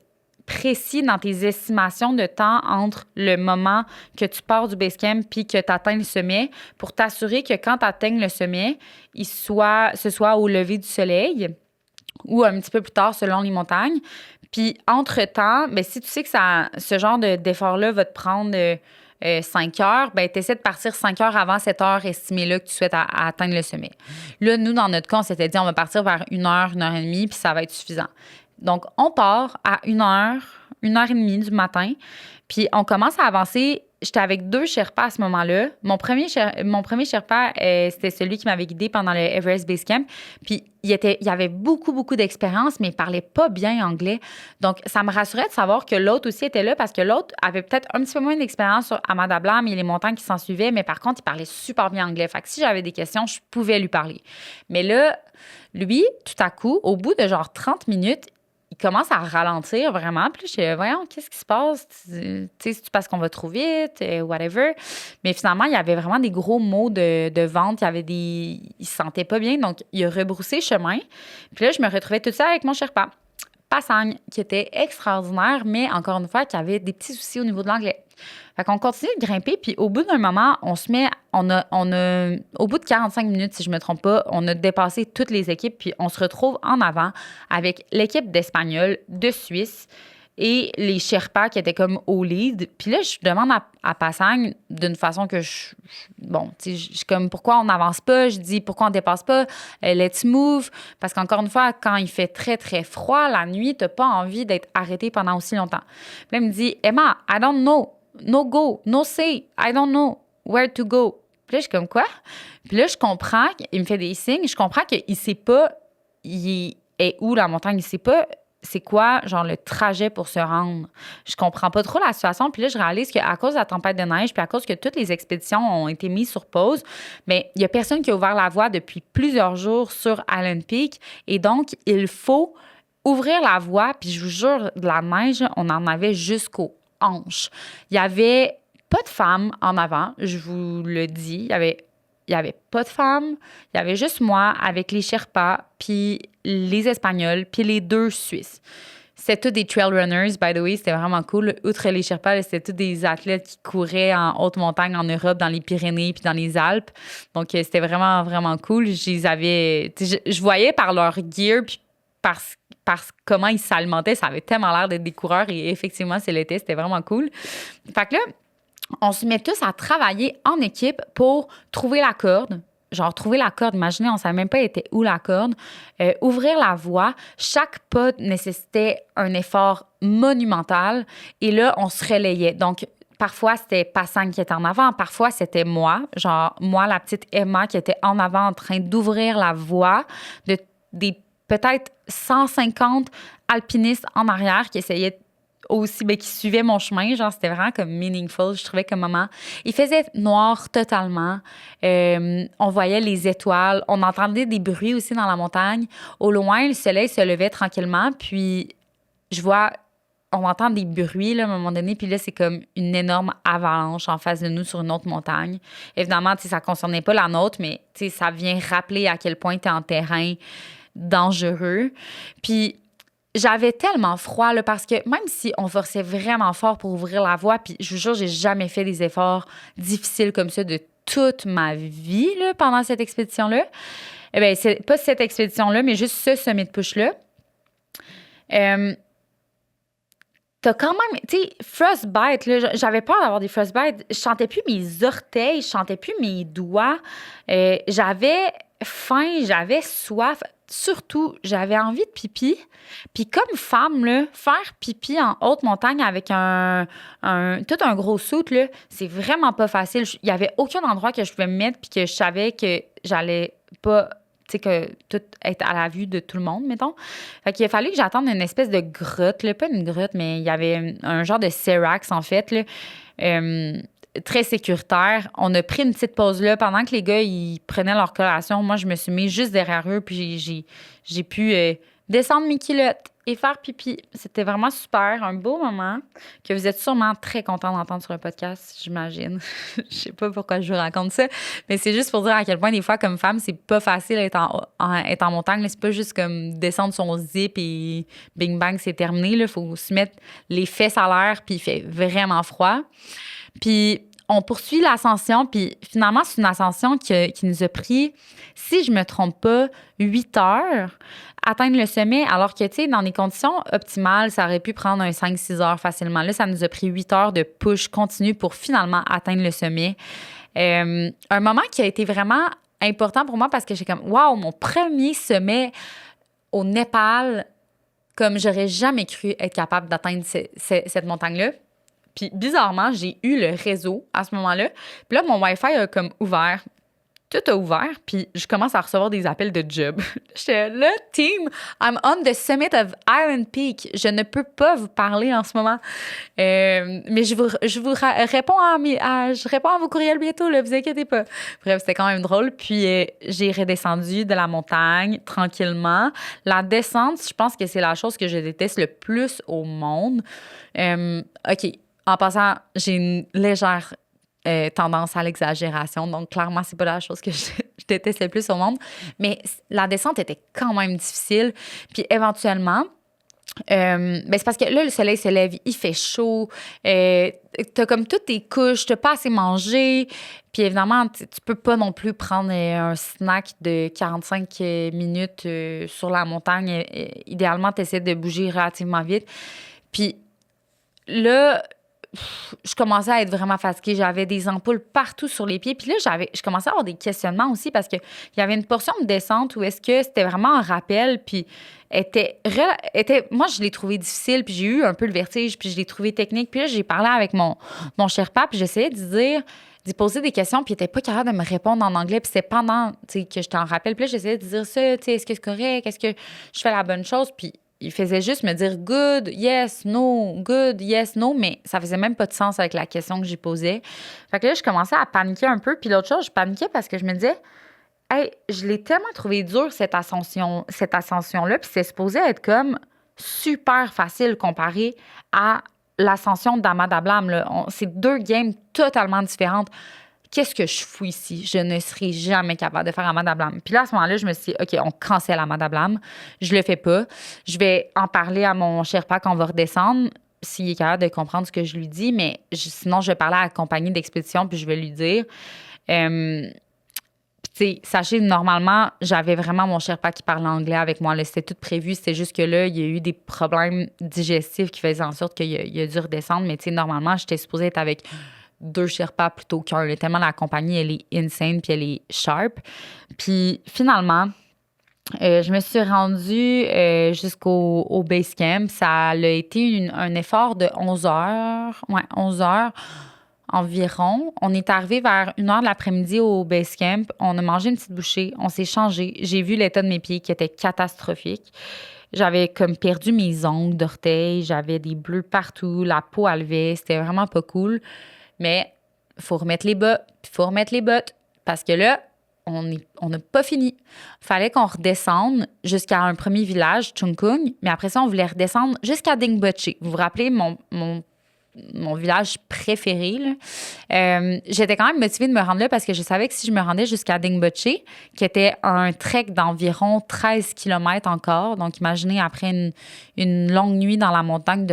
S1: précis dans tes estimations de temps entre le moment que tu pars du base camp puis que tu atteins le sommet pour t'assurer que quand tu atteignes le sommet, ce soit au lever du soleil ou un petit peu plus tard selon les montagnes. Puis, entre-temps, si tu sais que ce genre d'effort-là va te prendre 5 heures, tu essaies de partir 5 heures avant cette heure estimée-là que tu souhaites à atteindre le sommet. Là, nous, dans notre cas, on s'était dit on va partir vers 1 heure et demie, puis ça va être suffisant. Donc, on part à 1 heure et demie du matin, puis on commence à avancer. J'étais avec 2 Sherpas à ce moment-là. Mon premier Sherpa, c'était celui qui m'avait guidé pendant le Everest Base Camp. Puis, il avait beaucoup, beaucoup d'expérience, mais il parlait pas bien anglais. Donc, ça me rassurait de savoir que l'autre aussi était là parce que l'autre avait peut-être un petit peu moins d'expérience sur Amada Blam et les montagnes qui s'en suivaient, mais par contre, il parlait super bien anglais. Fait que si j'avais des questions, je pouvais lui parler. Mais là, lui, tout à coup, au bout de genre 30 minutes, il commence à ralentir vraiment. Puis je suis voyons, qu'est-ce qui se passe? Tu sais, c'est parce qu'on va trop vite, whatever. Mais finalement, il y avait vraiment des gros maux de ventre. Il se sentait pas bien. Donc, il a rebroussé chemin. Puis là, je me retrouvais toute seule avec mon Sherpa, Passagne, qui était extraordinaire, mais encore une fois, qui avait des petits soucis au niveau de l'anglais. Fait qu'on continue de grimper, puis au bout d'un moment, au bout de 45 minutes, si je me trompe pas, on a dépassé toutes les équipes, puis on se retrouve en avant avec l'équipe d'Espagnols, de Suisse et les Sherpas qui étaient comme au lead. Puis là, je demande à Passagne d'une façon que je suis comme, pourquoi on n'avance pas? Je dis, pourquoi on dépasse pas? Let's move. Parce qu'encore une fois, quand il fait très, très froid la nuit, t'as pas envie d'être arrêté pendant aussi longtemps. Puis là, il me dit, Emma, I don't know. No go, no say, I don't know where to go. Puis là, je suis comme quoi? Puis là, je comprends, il me fait des signes, je comprends qu'il sait pas, il est où la montagne, il sait pas c'est quoi, genre, le trajet pour se rendre. Je comprends pas trop la situation. Puis là, je réalise qu'à cause de la tempête de neige, puis à cause que toutes les expéditions ont été mises sur pause, mais il y a personne qui a ouvert la voie depuis plusieurs jours sur Island Peak. Et donc, il faut ouvrir la voie. Puis je vous jure, de la neige, on en avait jusqu'aux hanches. Il y avait pas de femmes en avant, je vous le dis. Il y avait pas de femmes. Il y avait juste moi avec les Sherpas, puis les Espagnols, puis les 2 Suisses. C'était tous des trail runners, by the way. C'était vraiment cool. Outre les Sherpas, c'était tous des athlètes qui couraient en haute montagne en Europe, dans les Pyrénées, puis dans les Alpes. Donc, c'était vraiment, vraiment cool. Je voyais par leur gear, puis parce comment ils s'alimentaient, ça avait tellement l'air d'être des coureurs. Et effectivement, c'est l'été. C'était vraiment cool. Fait que là, on se met tous à travailler en équipe pour trouver la corde, genre trouver la corde. Imaginez, on savait même pas était où la corde. Ouvrir la voie. Chaque pas nécessitait un effort monumental. Et là, on se relayait. Donc, parfois, c'était Passang qui était en avant. Parfois, c'était moi. Genre, moi, la petite Emma qui était en avant en train d'ouvrir la voie de des peut-être 150 alpinistes en arrière qui essayaient aussi, qui suivaient mon chemin. Genre, c'était vraiment comme meaningful. Je trouvais qu'à un moment, il faisait noir totalement. On voyait les étoiles. On entendait des bruits aussi dans la montagne. Au loin, le soleil se levait tranquillement. Puis, on entend des bruits là, à un moment donné. Puis là, c'est comme une énorme avalanche en face de nous sur une autre montagne. Évidemment, ça ne concernait pas la nôtre, mais ça vient rappeler à quel point tu es en terrain dangereux. Puis, j'avais tellement froid, là, parce que même si on forçait vraiment fort pour ouvrir la voie, puis je vous jure, j'ai jamais fait des efforts difficiles comme ça de toute ma vie, là, pendant cette expédition-là. Eh bien, c'est pas cette expédition-là, mais juste ce sommet de push-là. T'as quand même, tu sais, frostbite, là, j'avais peur d'avoir des frostbites. Je sentais plus mes orteils, je sentais plus mes doigts. J'avais faim, j'avais soif. Surtout, j'avais envie de pipi. Puis comme femme, là, faire pipi en haute montagne avec tout un gros soute, là, c'est vraiment pas facile. Il y avait aucun endroit que je pouvais me mettre puis que je savais que j'allais pas, tu sais, que tout être à la vue de tout le monde, mettons. Fait qu'il a fallu que j'attende une espèce de grotte, là, pas une grotte, mais il y avait un genre de Serax, en fait, là, très sécuritaire. On a pris une petite pause là. Pendant que les gars, ils prenaient leur collation, moi, je me suis mis juste derrière eux, puis j'ai pu descendre mes culottes et faire pipi. C'était vraiment super, un beau moment que vous êtes sûrement très content d'entendre sur un podcast, j'imagine. Je sais pas pourquoi je vous raconte ça, mais c'est juste pour dire à quel point, des fois, comme femme, c'est pas facile d'être être en montagne. C'est pas juste comme descendre son zip et bing bang, c'est terminé. Il faut se mettre les fesses à l'air, puis il fait vraiment froid. Puis on poursuit l'ascension, puis finalement, c'est une ascension qui nous a pris, si je me trompe pas, 8 heures atteindre le sommet, alors que, tu sais, dans des conditions optimales, ça aurait pu prendre un 5-6 heures facilement. Là, ça nous a pris 8 heures de push continu pour finalement atteindre le sommet. Un moment qui a été vraiment important pour moi parce que j'ai comme, wow, mon premier sommet au Népal, comme j'aurais jamais cru être capable d'atteindre cette montagne-là. Puis, bizarrement, j'ai eu le réseau à ce moment-là. Puis là, mon Wi-Fi a comme ouvert. Tout a ouvert, puis je commence à recevoir des appels de job. J'étais là, team, I'm on the summit of Island Peak. Je ne peux pas vous parler en ce moment. Mais je vous réponds je réponds à vos courriels bientôt, là, vous inquiétez pas. Bref, c'était quand même drôle. Puis j'ai redescendu de la montagne tranquillement. La descente, je pense que c'est la chose que je déteste le plus au monde. OK. En passant, j'ai une légère tendance à l'exagération. Donc, clairement, c'est pas la chose que je déteste le plus au monde. Mais la descente était quand même difficile. Puis, éventuellement, c'est parce que là, le soleil se lève, il fait chaud. T'as comme toutes tes couches, t'as pas assez mangé. Puis, évidemment, tu peux pas non plus prendre un snack de 45 minutes sur la montagne. Idéalement, t'essaies de bouger relativement vite. Puis, là, je commençais à être vraiment fatiguée. J'avais des ampoules partout sur les pieds. Puis là, je commençais à avoir des questionnements aussi parce qu'il y avait une portion de descente où est-ce que c'était vraiment un rappel. Puis moi, je l'ai trouvé difficile. Puis j'ai eu un peu le vertige. Puis je l'ai trouvé technique. Puis là, j'ai parlé avec mon Sherpa. Puis j'essayais d'y poser des questions. Puis il n'était pas capable de me répondre en anglais. Puis c'était pendant que j'étais en rappel. Puis là, j'essayais de dire ça. Est-ce que c'est correct? Est-ce que je fais la bonne chose? Puis il faisait juste me dire good, yes, no, good, yes, no, mais ça faisait même pas de sens avec la question que j'y posais. Fait que là, je commençais à paniquer un peu. Puis l'autre chose, je paniquais parce que je me disais, hey, je l'ai tellement trouvé dur, cette ascension-là, puis c'est supposé être comme super facile comparé à l'ascension d'Amadablam, là. C'est deux games totalement différentes. Qu'est-ce que je fous ici? Je ne serai jamais capable de faire Amadablam. Puis là, à ce moment-là, je me suis dit, OK, on cancelle Amadablam. Je le fais pas. Je vais en parler à mon Sherpa quand on va redescendre, s'il est capable de comprendre ce que je lui dis. Mais sinon, je vais parler à la compagnie d'expédition, puis je vais lui dire. Sachez, normalement, j'avais vraiment mon Sherpa qui parlait anglais avec moi. Là, c'était tout prévu. C'était juste que là, il y a eu des problèmes digestifs qui faisaient en sorte qu'il a dû redescendre. Mais normalement, j'étais supposée être avec 2 Sherpas plutôt qu'un. Là, tellement la compagnie, elle est insane puis elle est sharp. Puis finalement, je me suis rendue jusqu'au base camp. Ça a été un effort de 11 heures. Ouais, 11 heures environ. On est arrivé vers 1 heure de l'après-midi au base camp. On a mangé une petite bouchée. On s'est changé. J'ai vu l'état de mes pieds qui était catastrophique. J'avais comme perdu mes ongles d'orteil. J'avais des bleus partout. La peau à lever. C'était vraiment pas cool. Mais il faut remettre les bas. Puis il faut remettre les bottes. Parce que là, on n'a pas fini. Il fallait qu'on redescende jusqu'à un premier village, Chungkung, mais après ça, on voulait redescendre jusqu'à Dingboche. Vous vous rappelez mon village préféré, là? J'étais quand même motivée de me rendre là parce que je savais que si je me rendais jusqu'à Dingboche, qui était un trek d'environ 13 km encore, donc imaginez après une longue nuit dans la montagne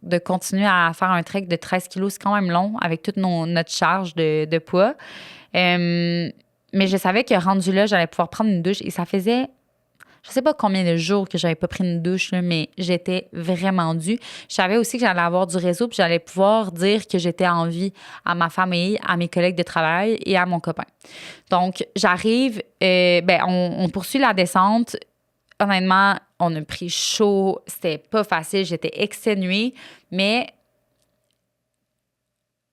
S1: de continuer à faire un trek de 13 kilos, c'est quand même long avec toute notre charge de poids. Mais je savais que rendu là, j'allais pouvoir prendre une douche et ça faisait, je sais pas combien de jours que j'avais pas pris une douche, là, mais j'étais vraiment due. Je savais aussi que j'allais avoir du réseau puis j'allais pouvoir dire que j'étais en vie à ma famille, à mes collègues de travail et à mon copain. Donc, j'arrive, on poursuit la descente. Honnêtement, on a pris chaud, c'était pas facile, j'étais exténuée, mais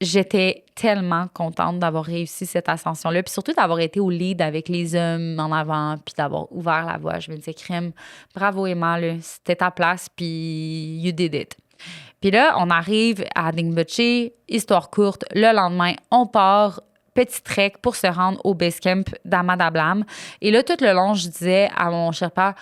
S1: j'étais tellement contente d'avoir réussi cette ascension-là, puis surtout d'avoir été au lead avec les hommes en avant, puis d'avoir ouvert la voie. Je me disais, crème, bravo Emma, là, c'était ta place, puis you did it. Puis là, on arrive à Dingboche, histoire courte, le lendemain, on part, petit trek pour se rendre au base camp d'Amadablam. Et là, tout le long, je disais à mon Sherpa,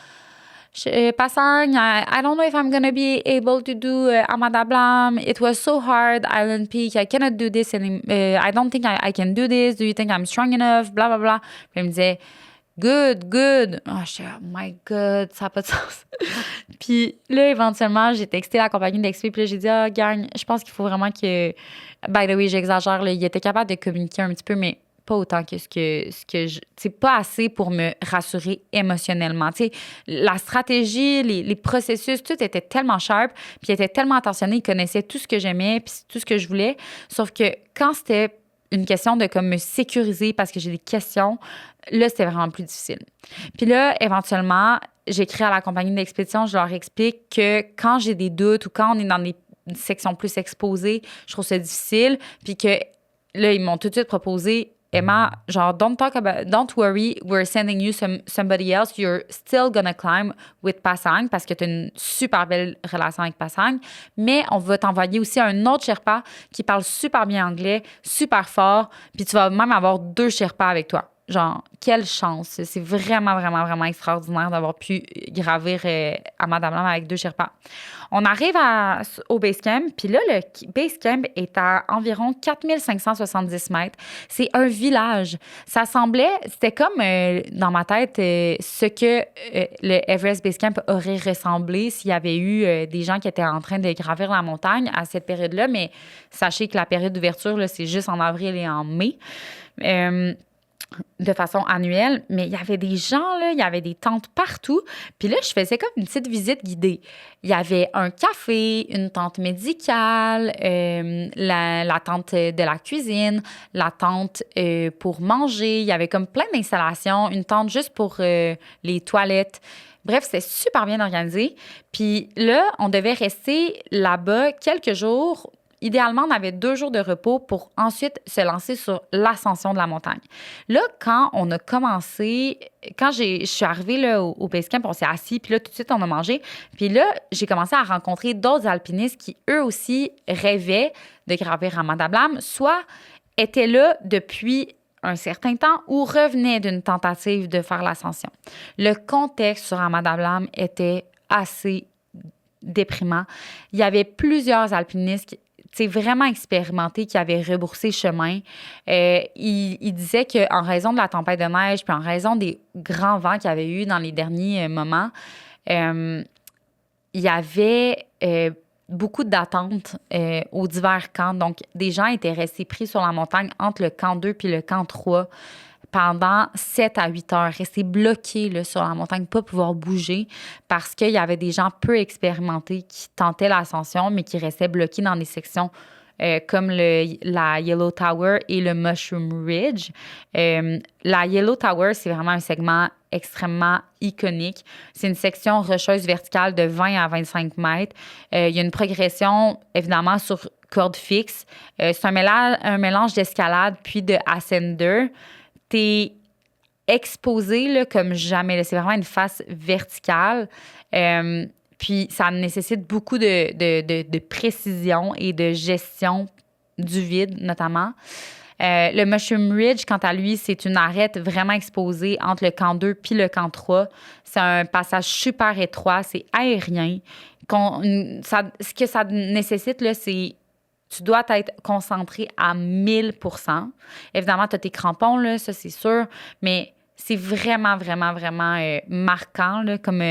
S1: Pasang, I don't know if I'm going to be able to do Amadablam. It was so hard, Island Peak. I cannot do this. I don't think I can do this. Do you think I'm strong enough? Blah, blah, blah. Puis il me disait, good. Oh, je suis, oh my God, ça n'a pas de sens. Puis là, éventuellement, j'ai texté la compagnie d'Exp. Puis là, j'ai dit, gang, je pense qu'il faut vraiment que. By the way, j'exagère. Là, il était capable de communiquer un petit peu, mais pas autant que ce que je. C'est pas assez pour me rassurer émotionnellement. Tu sais, la stratégie, les processus, tout était tellement sharp, puis il était tellement attentionné, il connaissait tout ce que j'aimais, puis tout ce que je voulais. Sauf que quand c'était une question de comme me sécuriser parce que j'ai des questions, là, c'était vraiment plus difficile. Puis là, éventuellement, j'écris à la compagnie d'expédition, je leur explique que quand j'ai des doutes ou quand on est dans des sections plus exposées, je trouve ça difficile. Puis que là, ils m'ont tout de suite proposé, Emma, genre, don't worry, we're sending you somebody else. You're still gonna climb with Pasang parce que tu as une super belle relation avec Pasang. Mais on va t'envoyer aussi un autre Sherpa qui parle super bien anglais, super fort. Puis tu vas même avoir 2 Sherpas avec toi. Genre, quelle chance. C'est vraiment, vraiment, vraiment extraordinaire d'avoir pu gravir à Madame-Lam avec 2 Sherpas. On arrive au base camp, puis là, le base camp est à environ 4570 mètres. C'est un village. Ça semblait, c'était comme dans ma tête, ce que le Everest Base Camp aurait ressemblé s'il y avait eu des gens qui étaient en train de gravir la montagne à cette période-là. Mais sachez que la période d'ouverture, là, c'est juste en avril et en mai. De façon annuelle, mais il y avait des gens, là, il y avait des tentes partout. Puis là, je faisais comme une petite visite guidée. Il y avait un café, une tente médicale, la tente de la cuisine, la tente pour manger. Il y avait comme plein d'installations, une tente juste pour les toilettes. Bref, c'était super bien organisé. Puis là, on devait rester là-bas quelques jours. Idéalement, on avait 2 jours de repos pour ensuite se lancer sur l'ascension de la montagne. Là, quand on a commencé, quand je suis arrivée là, au base camp, on s'est assis, puis là, tout de suite, on a mangé. Puis là, j'ai commencé à rencontrer d'autres alpinistes qui, eux aussi, rêvaient de gravir à Madablam, soit étaient là depuis un certain temps ou revenaient d'une tentative de faire l'ascension. Le contexte sur Amadablam était assez déprimant. Il y avait plusieurs alpinistes vraiment expérimentés qui avaient rebroussé chemin. Il disait qu'en raison de la tempête de neige puis en raison des grands vents qu'il y avait eu dans les derniers moments, il y avait beaucoup d'attentes aux divers camps. Donc, des gens étaient restés pris sur la montagne entre le camp 2 puis le camp 3 pendant 7 à 8 heures, restés bloqués là, sur la montagne, pas pouvoir bouger parce qu'il y avait des gens peu expérimentés qui tentaient l'ascension, mais qui restaient bloqués dans des sections comme la Yellow Tower et le Mushroom Ridge. La Yellow Tower, c'est vraiment un segment extrêmement iconique. C'est une section rocheuse verticale de 20 à 25 mètres. Il y a une progression, évidemment, sur corde fixe. C'est un mélange d'escalade puis de ascender. T'es exposé là, comme jamais. Là. C'est vraiment une face verticale. Puis ça nécessite beaucoup de précision et de gestion du vide, notamment. Le Mushroom Ridge, quant à lui, c'est une arête vraiment exposée entre le camp 2 puis le camp 3. C'est un passage super étroit, c'est aérien. Ce que ça nécessite, là, c'est tu dois être concentré à 1000%. Évidemment, tu as tes crampons, là, ça, c'est sûr, mais c'est vraiment, vraiment, vraiment marquant là, comme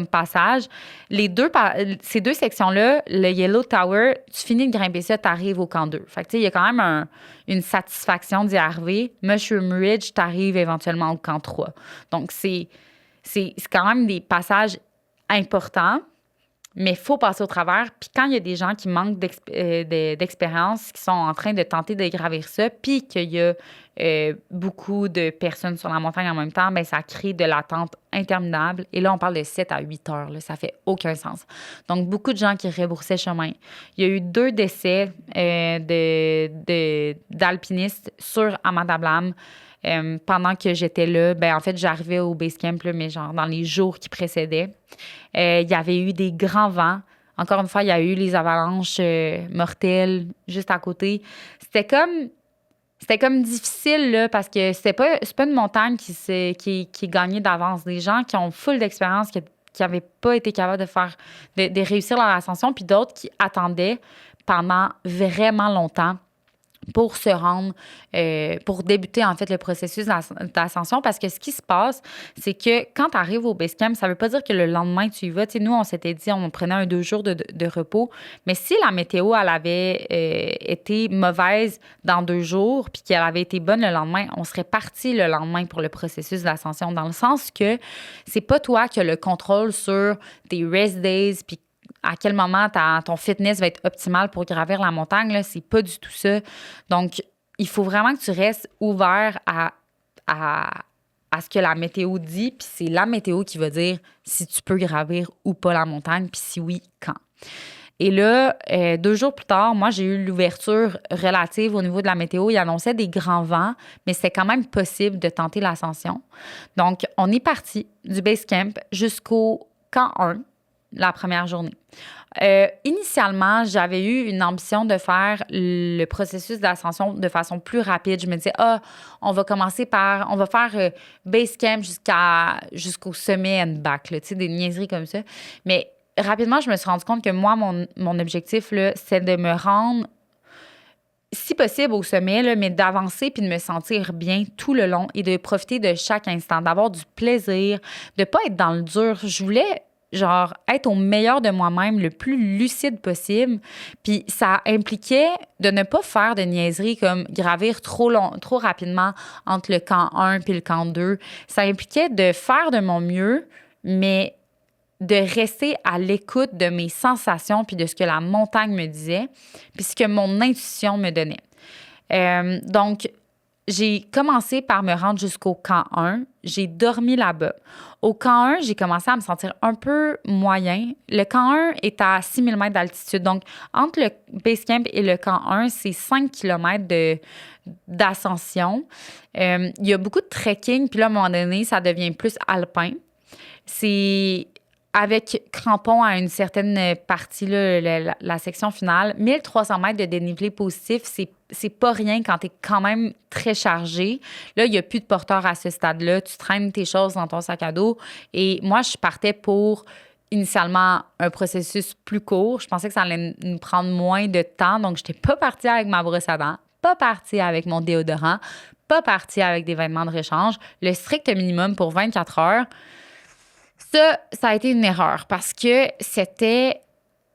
S1: passage. Ces deux sections-là, le Yellow Tower, tu finis de grimper ça, tu arrives au camp 2. Fait que, tu sais, il y a quand même une satisfaction d'y arriver. Mushroom Ridge, tu arrives éventuellement au camp 3. Donc, c'est quand même des passages importants. Mais il faut passer au travers. Puis quand il y a des gens qui manquent d'expérience, qui sont en train de tenter de gravir ça, puis qu'il y a beaucoup de personnes sur la montagne en même temps, bien, ça crée de l'attente interminable. Et là, on parle de 7 à 8 heures. Là, ça fait aucun sens. Donc, beaucoup de gens qui rebroussaient chemin. Il y a eu 2 décès d'alpinistes sur Amadablam. Pendant que j'étais là, ben en fait, j'arrivais au base camp, là, mais genre dans les jours qui précédaient. Il y avait eu des grands vents. Encore une fois, il y a eu les avalanches mortelles juste à côté. C'était comme difficile, là, parce que c'est pas une montagne qui est gagnée d'avance. Des gens qui ont full d'expérience, qui n'avaient pas été capables de réussir leur ascension, puis d'autres qui attendaient pendant vraiment longtemps pour se rendre, pour débuter, en fait, le processus d'ascension. Parce que ce qui se passe, c'est que quand tu arrives au base camp, ça veut pas dire que le lendemain, tu y vas. Tu sais, nous, on s'était dit, on prenait 2 jours de repos. Mais si la météo, elle avait été mauvaise dans 2 jours, puis qu'elle avait été bonne le lendemain, on serait parti le lendemain pour le processus d'ascension. Dans le sens que c'est pas toi qui as le contrôle sur tes rest days, puis à quel moment ton fitness va être optimal pour gravir la montagne, là, c'est pas du tout ça. Donc, il faut vraiment que tu restes ouvert à ce que la météo dit, puis c'est la météo qui va dire si tu peux gravir ou pas la montagne, puis si oui, quand. Et là, 2 jours plus tard, moi, j'ai eu l'ouverture relative au niveau de la météo. Il annonçait des grands vents, mais c'était quand même possible de tenter l'ascension. Donc, on est parti du base camp jusqu'au camp 1, la première journée. Initialement, j'avais eu une ambition de faire le processus d'ascension de façon plus rapide. Je me disais, on va faire base camp jusqu'au sommet and back, là, tu sais, des niaiseries comme ça. Mais rapidement, je me suis rendu compte que moi, mon objectif, là, c'est de me rendre, si possible, au sommet, là, mais d'avancer puis de me sentir bien tout le long et de profiter de chaque instant, d'avoir du plaisir, de pas être dans le dur. Je voulais être au meilleur de moi-même, le plus lucide possible. Puis ça impliquait de ne pas faire de niaiseries comme gravir trop rapidement entre le camp 1 puis le camp 2. Ça impliquait de faire de mon mieux, mais de rester à l'écoute de mes sensations puis de ce que la montagne me disait puis ce que mon intuition me donnait. Donc, j'ai commencé par me rendre jusqu'au camp 1. J'ai dormi là-bas. Au camp 1, j'ai commencé à me sentir un peu moyen. Le camp 1 est à 6000 mètres d'altitude. Donc, entre le base camp et le camp 1, c'est 5 km d'ascension. Il y a beaucoup de trekking. Puis là, à un moment donné, ça devient plus alpin. C'est avec crampons à une certaine partie, là, la section finale. 1300 mètres de dénivelé positif, c'est pas rien quand tu es quand même très chargé. Là, il n'y a plus de porteur à ce stade-là. Tu traînes tes choses dans ton sac à dos. Et moi, je partais pour initialement un processus plus court. Je pensais que ça allait nous prendre moins de temps. Donc, je n'étais pas partie avec ma brosse à dents, pas partie avec mon déodorant, pas partie avec des vêtements de rechange. Le strict minimum pour 24 heures. Ça a été une erreur parce que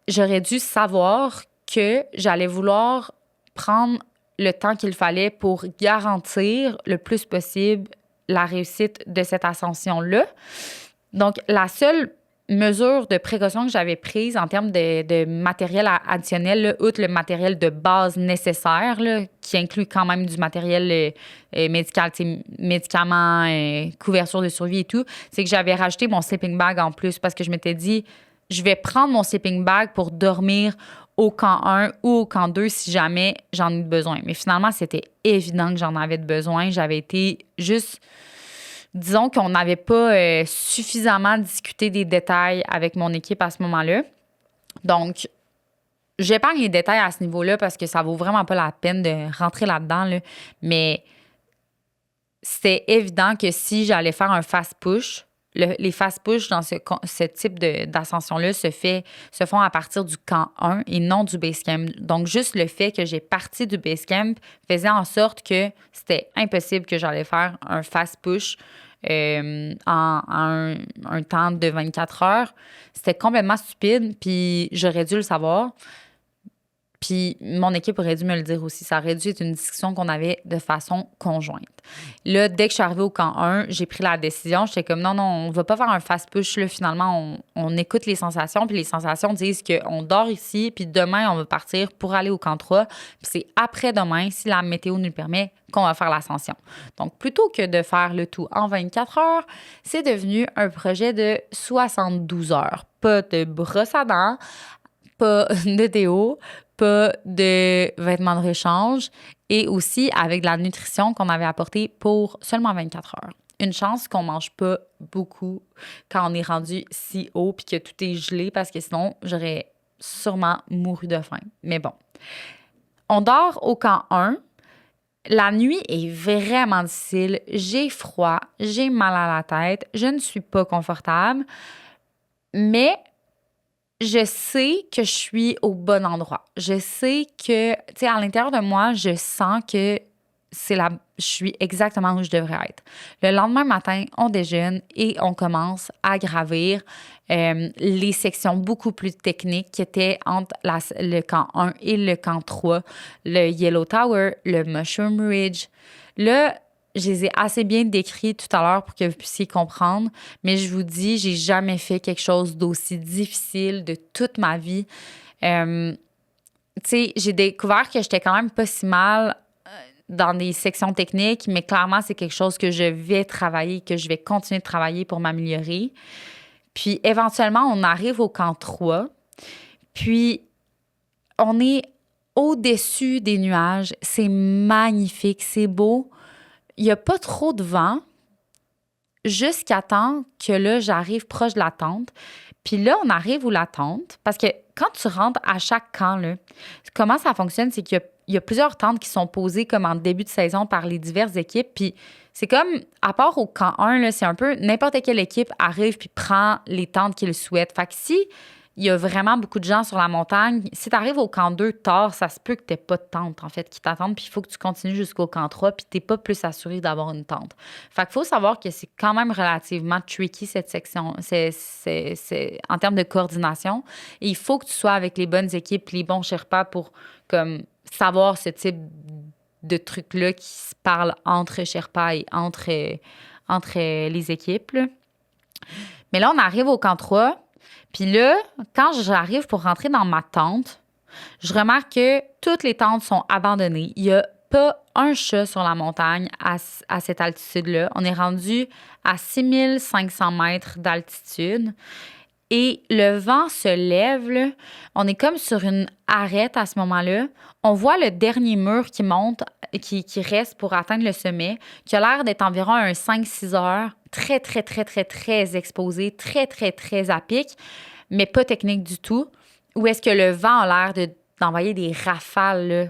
S1: j'aurais dû savoir que j'allais vouloir prendre le temps qu'il fallait pour garantir le plus possible la réussite de cette ascension-là. Donc, la seule mesures de précaution que j'avais prises en termes de matériel additionnel, là, outre le matériel de base nécessaire, là, qui inclut quand même du matériel médical, médicaments, couverture de survie et tout, c'est que j'avais rajouté mon sleeping bag en plus parce que je m'étais dit, je vais prendre mon sleeping bag pour dormir au camp 1 ou au camp 2 si jamais j'en ai besoin. Mais finalement, c'était évident que j'en avais besoin. J'avais été juste... Disons qu'on n'avait pas suffisamment discuté des détails avec mon équipe à ce moment-là. Donc, j'épargne les détails à ce niveau-là parce que ça vaut vraiment pas la peine de rentrer là-dedans. Là. Mais c'était évident que si j'allais faire un fast-push, les fast-push dans ce type d'ascension-là se font à partir du camp 1 et non du base camp. Donc, juste le fait que j'ai parti du base camp faisait en sorte que c'était impossible que j'allais faire un fast-push en un temps de 24 heures. C'était complètement stupide, puis j'aurais dû le savoir. Puis mon équipe aurait dû me le dire aussi. Ça aurait dû être une discussion qu'on avait de façon conjointe. Là, dès que je suis arrivée au camp 1, j'ai pris la décision. J'étais comme non, on va pas faire un fast-push. Là, finalement, on écoute les sensations. Puis les sensations disent qu'on dort ici. Puis demain, on va partir pour aller au camp 3. Puis c'est après-demain, si la météo nous le permet, qu'on va faire l'ascension. Donc, plutôt que de faire le tout en 24 heures, c'est devenu un projet de 72 heures. Pas de brosse à dents, pas de déo, pas de vêtements de rechange et aussi avec de la nutrition qu'on avait apportée pour seulement 24 heures. Une chance qu'on mange pas beaucoup quand on est rendu si haut puis que tout est gelé parce que sinon, j'aurais sûrement mouru de faim. Mais bon. On dort au camp 1. La nuit est vraiment difficile. J'ai froid, j'ai mal à la tête, je ne suis pas confortable, mais je sais que je suis au bon endroit. Je sais que, tu sais, à l'intérieur de moi, je sens que je suis exactement où je devrais être. Le lendemain matin, on déjeune et on commence à gravir les sections beaucoup plus techniques qui étaient entre le camp 1 et le camp 3, le Yellow Tower, le Mushroom Ridge. Là, je les ai assez bien décrits tout à l'heure pour que vous puissiez comprendre, mais je vous dis, j'ai jamais fait quelque chose d'aussi difficile de toute ma vie. Tu sais, j'ai découvert que j'étais quand même pas si mal dans des sections techniques, mais clairement, c'est quelque chose que je vais travailler, que je vais continuer de travailler pour m'améliorer. Puis, éventuellement, on arrive au camp 3, puis on est au-dessus des nuages. C'est magnifique, c'est beau. Il n'y a pas trop de vent jusqu'à temps que là, j'arrive proche de la tente. Puis là, on arrive où la tente, parce que quand tu rentres à chaque camp, là, comment ça fonctionne, c'est qu'il y a plusieurs tentes qui sont posées comme en début de saison par les diverses équipes. Puis c'est comme, à part au camp 1, là, c'est un peu n'importe quelle équipe arrive puis prend les tentes qu'ils souhaitent. Fait que si il y a vraiment beaucoup de gens sur la montagne, si tu arrives au camp 2 tard, ça se peut que tu n'aies pas de tente, en fait, qui t'attendent, puis il faut que tu continues jusqu'au camp 3, puis tu n'es pas plus assuré d'avoir une tente. Fait qu'il faut savoir que c'est quand même relativement tricky, cette section, c'est en termes de coordination. Et il faut que tu sois avec les bonnes équipes, les bons Sherpas pour comme, savoir ce type de trucs-là qui se parlent entre Sherpas et entre les équipes, là. Mais là, on arrive au camp 3. Puis là, quand j'arrive pour rentrer dans ma tente, je remarque que toutes les tentes sont abandonnées. Il n'y a pas un chat sur la montagne à cette altitude-là. On est rendu à 6500 mètres d'altitude. Et le vent se lève, là. On est comme sur une arête à ce moment-là. On voit le dernier mur qui monte, qui reste pour atteindre le sommet, qui a l'air d'être environ un 5-6 heures, très, très, très, très, très exposé, très, très, très à pic, mais pas technique du tout. Où est-ce que le vent a l'air d'envoyer des rafales, là,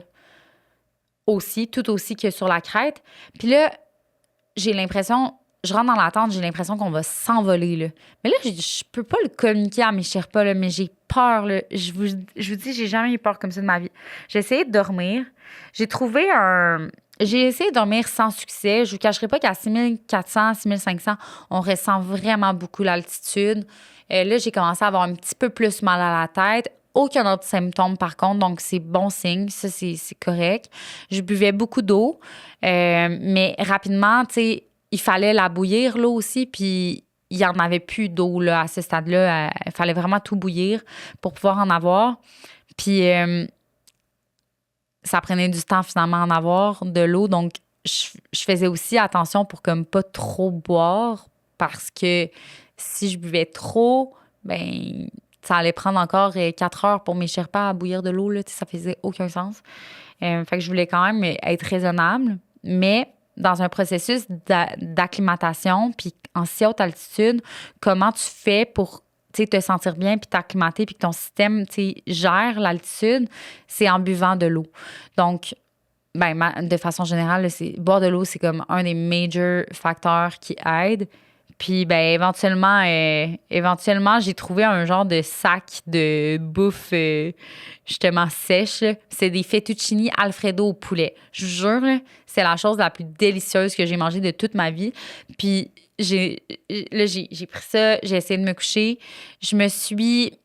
S1: aussi, tout aussi que sur la crête. Puis là, j'ai l'impression... Je rentre dans la tente, j'ai l'impression qu'on va s'envoler, là. Mais là, je peux pas le communiquer à mes Sherpas, là, mais j'ai peur, là. Je vous dis, j'ai jamais eu peur comme ça de ma vie. J'ai essayé de dormir. J'ai essayé de dormir sans succès. Je vous cacherai pas qu'à 6400, 6500, on ressent vraiment beaucoup l'altitude. Là, j'ai commencé à avoir un petit peu plus mal à la tête. Aucun autre symptôme, par contre, donc c'est bon signe. Ça, c'est correct. Je buvais beaucoup d'eau, mais rapidement, tu sais, il fallait la bouillir, l'eau aussi, puis il il y en avait plus d'eau là, à ce stade-là. Il fallait vraiment tout bouillir pour pouvoir en avoir. Puis ça prenait du temps finalement en avoir de l'eau. Donc, je faisais aussi attention pour comme pas trop boire parce que si je buvais trop, ben ça allait prendre encore 4 heures pour mes Sherpas à bouillir de l'eau. Là, ça faisait aucun sens. Fait que je voulais quand même être raisonnable, mais dans un processus d'acclimatation, puis en si haute altitude, comment tu fais pour te sentir bien, puis t'acclimater, puis que ton système gère l'altitude, c'est en buvant de l'eau. Donc, de façon générale, là, boire de l'eau, c'est comme un des major facteurs qui aide. Puis, éventuellement, j'ai trouvé un genre de sac de bouffe justement sèche. Là. C'est des fettuccini Alfredo au poulet. Je vous jure, là, c'est la chose la plus délicieuse que j'ai mangée de toute ma vie. Puis, j'ai pris ça, j'ai essayé de me coucher. Je me suis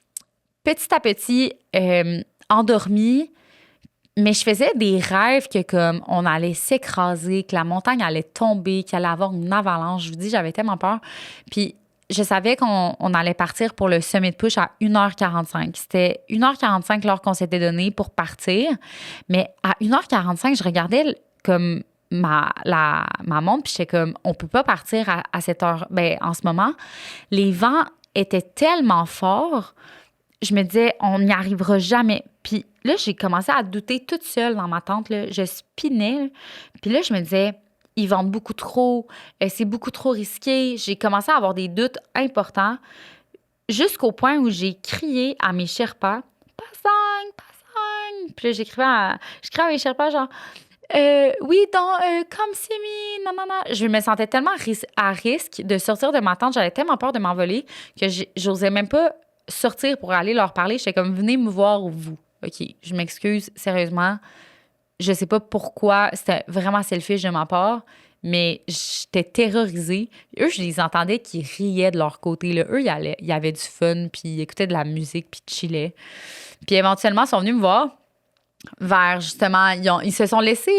S1: petit à petit endormie. Mais je faisais des rêves que comme on allait s'écraser, que la montagne allait tomber, qu'il allait avoir une avalanche. Je vous dis, j'avais tellement peur. Puis je savais qu'on allait partir pour le Summit Push à 1h45. C'était 1h45 l'heure qu'on s'était donnée pour partir. Mais à 1h45, je regardais comme ma montre, puis j'étais comme, on peut pas partir à cette heure. Ben, en ce moment, les vents étaient tellement forts, je me disais, on n'y arrivera jamais. Puis là, j'ai commencé à douter toute seule dans ma tente. Là. Je spinais. Là. Puis là, je me disais, ils vendent beaucoup trop. C'est beaucoup trop risqué. J'ai commencé à avoir des doutes importants jusqu'au point où j'ai crié à mes Sherpas, Pasang, Pasang. Puis là, je criais à mes Sherpas, genre, oui, donc, comme Simi, non, non, non. Je me sentais tellement à risque de sortir de ma tente. J'avais tellement peur de m'envoler que j'osais même pas sortir pour aller leur parler. J'étais comme, venez me voir, vous. OK, je m'excuse, sérieusement. Je sais pas pourquoi. C'était vraiment selfish de ma part, mais j'étais terrorisée. Eux, je les entendais qui riaient de leur côté. Là. Eux, ils avaient du fun, puis ils écoutaient de la musique, puis ils chillaient. Puis éventuellement, ils sont venus me voir vers, justement, ils se sont laissés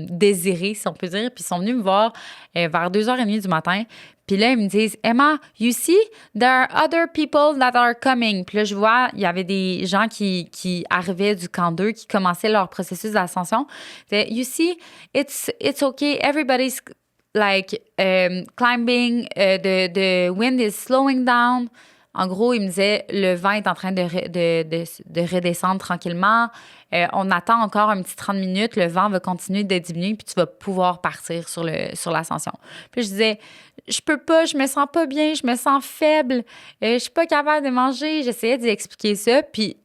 S1: désirer, si on peut dire, puis ils sont venus me voir vers 2h30 du matin. Puis là, ils me disent, Emma, you see, there are other people that are coming. Puis là, je vois, il y avait des gens qui arrivaient du camp 2, qui commençaient leur processus d'ascension. You see, it's okay, everybody's like climbing, the wind is slowing down. En gros, il me disait, le vent est en train de redescendre tranquillement. On attend encore un petit 30 minutes. Le vent va continuer de diminuer, puis tu vas pouvoir partir sur l'ascension. Puis je disais, je peux pas, je me sens pas bien, je me sens faible, je suis pas capable de manger. J'essayais d'y expliquer ça. Puis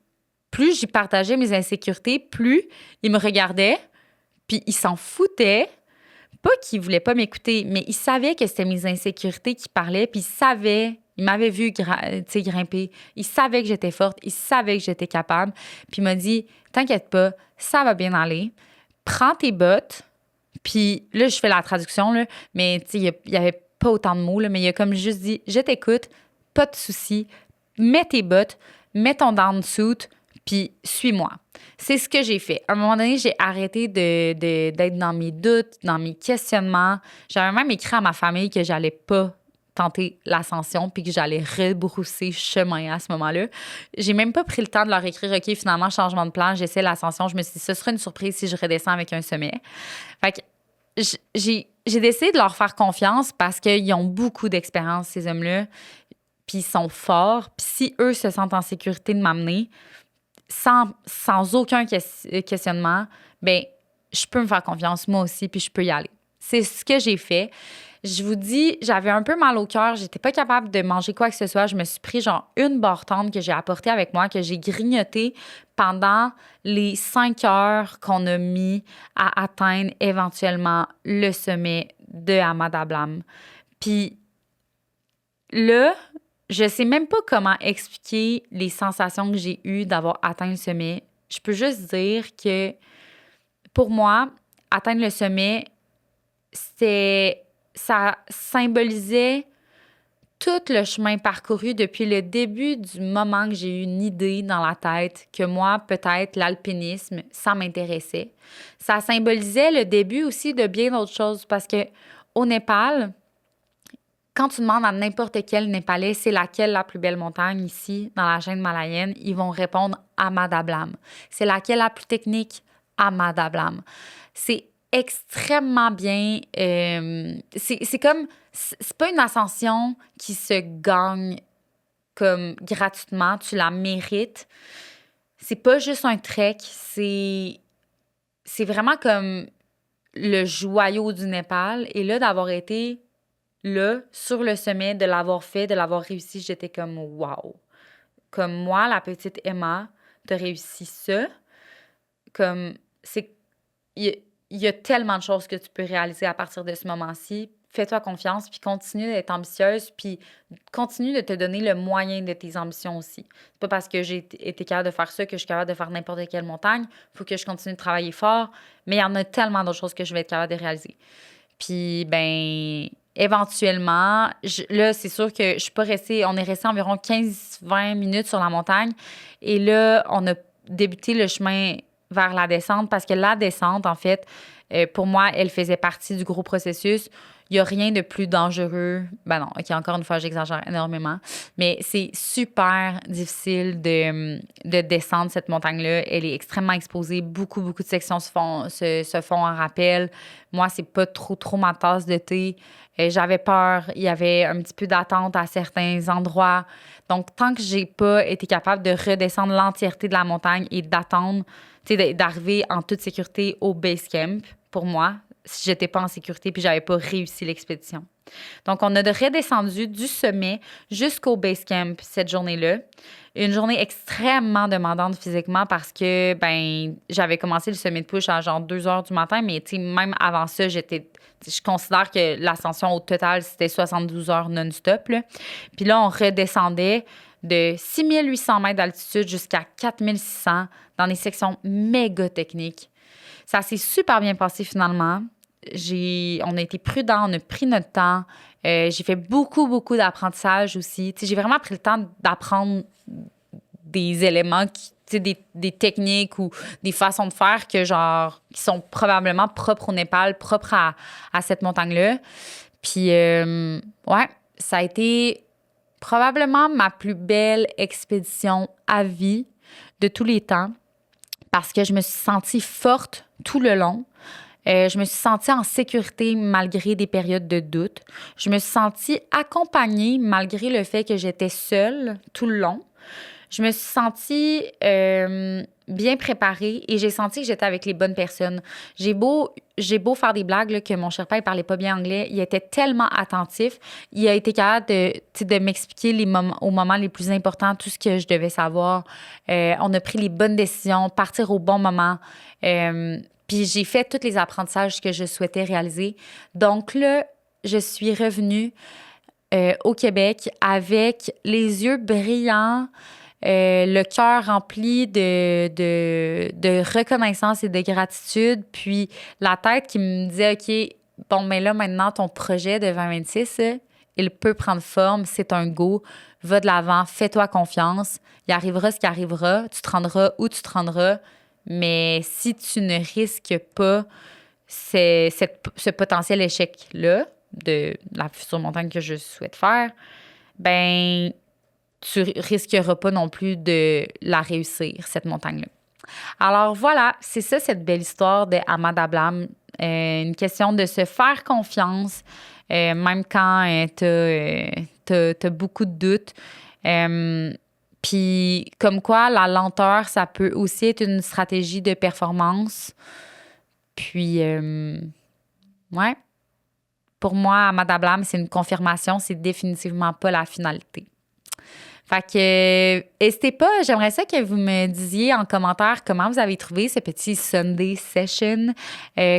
S1: plus j'y partageais mes insécurités, plus il me regardait, puis il s'en foutait. Pas qu'il voulait pas m'écouter, mais il savait que c'était mes insécurités qui parlaient, puis il m'avait vu grimper. Il savait que j'étais forte. Il savait que j'étais capable. Puis il m'a dit, t'inquiète pas, ça va bien aller. Prends tes bottes. Puis là, je fais la traduction, là, mais il n'y avait pas autant de mots, là, mais il a comme juste dit, je t'écoute, pas de souci. Mets tes bottes, mets ton down suit, puis suis-moi. C'est ce que j'ai fait. À un moment donné, j'ai arrêté d'être dans mes doutes, dans mes questionnements. J'avais même écrit à ma famille que j'allais pas tenter l'ascension puis que j'allais rebrousser chemin à ce moment-là. J'ai même pas pris le temps de leur écrire, OK, finalement, changement de plan, j'essaie l'ascension. Je me suis dit, ce sera une surprise si je redescends avec un sommet. Fait que j'ai décidé de leur faire confiance parce qu'ils ont beaucoup d'expérience, ces hommes-là, puis ils sont forts. Puis si eux se sentent en sécurité de m'amener, sans aucun questionnement, ben je peux me faire confiance, moi aussi, puis je peux y aller. C'est ce que j'ai fait. Je vous dis, j'avais un peu mal au cœur. J'étais pas capable de manger quoi que ce soit. Je me suis pris genre une barre tendre que j'ai apportée avec moi, que j'ai grignotée pendant les 5 heures qu'on a mis à atteindre éventuellement le sommet de Ama Dablam. Puis là, je sais même pas comment expliquer les sensations que j'ai eues d'avoir atteint le sommet. Je peux juste dire que pour moi, atteindre le sommet, ça symbolisait tout le chemin parcouru depuis le début du moment que j'ai eu une idée dans la tête que moi, peut-être, l'alpinisme, ça m'intéressait. Ça symbolisait le début aussi de bien d'autres choses parce que au Népal, quand tu demandes à n'importe quel Népalais c'est laquelle la plus belle montagne ici, dans la chaîne himalayenne, ils vont répondre Ahmadablam. C'est laquelle la plus technique? Ahmadablam. C'est extrêmement bien. C'est comme. C'est pas une ascension qui se gagne comme gratuitement. Tu la mérites. C'est pas juste un trek. C'est vraiment comme le joyau du Népal. Et là, d'avoir été là, sur le sommet, de l'avoir fait, de l'avoir réussi, j'étais comme wow. Comme moi, la petite Emma, t'as réussi ça. Comme, c'est. Il y a tellement de choses que tu peux réaliser à partir de ce moment-ci. Fais-toi confiance, puis continue d'être ambitieuse, puis continue de te donner le moyen de tes ambitions aussi. C'est pas parce que j'ai été capable de faire ça que je suis capable de faire n'importe quelle montagne. Il faut que je continue de travailler fort, mais il y en a tellement d'autres choses que je vais être capable de réaliser. Puis, ben, éventuellement, là, c'est sûr que je suis pas restée, on est resté environ 15-20 minutes sur la montagne, et là, on a débuté le chemin vers la descente parce que la descente, en fait, pour moi, elle faisait partie du gros processus. Il n'y a rien de plus dangereux. Ben non, OK, encore une fois, j'exagère énormément. Mais c'est super difficile de descendre cette montagne-là. Elle est extrêmement exposée. Beaucoup de sections se font en rappel. Moi, c'est pas trop ma tasse de thé. J'avais peur. Il y avait un petit peu d'attente à certains endroits. Donc, tant que j'ai pas été capable de redescendre l'entièreté de la montagne et d'attendre, tu sais, d'arriver en toute sécurité au base camp, pour moi, si j'étais pas en sécurité puis j'avais pas réussi l'expédition. Donc, on a redescendu du sommet jusqu'au base camp cette journée-là. Une journée extrêmement demandante physiquement parce que, ben, j'avais commencé le sommet de push à genre 2 heures du matin, mais tu sais, même avant ça, je considère que l'ascension au total, c'était 72 heures non-stop, là. Puis là, on redescendait de 6800 mètres d'altitude jusqu'à 4600 dans des sections méga techniques. Ça s'est super bien passé finalement. On a été prudents, on a pris notre temps. J'ai fait beaucoup d'apprentissage aussi. T'sais, j'ai vraiment pris le temps d'apprendre des éléments, des techniques ou des façons de faire qui sont probablement propres au Népal, propres à cette montagne-là. Puis, ouais, ça a été probablement ma plus belle expédition à vie de tous les temps parce que je me suis sentie forte tout le long. Je me suis sentie en sécurité malgré des périodes de doute. Je me suis sentie accompagnée malgré le fait que j'étais seule tout le long. Je me suis sentie bien préparée et j'ai senti que j'étais avec les bonnes personnes. J'ai beau faire des blagues, là, que mon Sherpa ne parlait pas bien anglais. Il était tellement attentif. Il a été capable de m'expliquer aux moments les plus importants tout ce que je devais savoir. On a pris les bonnes décisions, partir au bon moment. Puis j'ai fait tous les apprentissages que je souhaitais réaliser. Donc là, je suis revenue au Québec avec les yeux brillants, le cœur rempli de reconnaissance et de gratitude, puis la tête qui me disait, OK, bon, mais là, maintenant, ton projet de 2026, il peut prendre forme, c'est un go, va de l'avant, fais-toi confiance, il arrivera ce qui arrivera, tu te rendras où tu te rendras, mais si tu ne risques pas ce potentiel échec-là de la future montagne que je souhaite faire, ben tu risqueras pas non plus de la réussir, cette montagne-là. Alors voilà, c'est ça, cette belle histoire de Ahmadablam. Une question de se faire confiance, même quand t'as beaucoup de doutes. Puis comme quoi, la lenteur, ça peut aussi être une stratégie de performance. Puis, ouais, pour moi, Ahmadablam, c'est une confirmation, c'est définitivement pas la finalité. Fait que, n'hésitez pas, j'aimerais ça que vous me disiez en commentaire comment vous avez trouvé ce petit Sunday Session.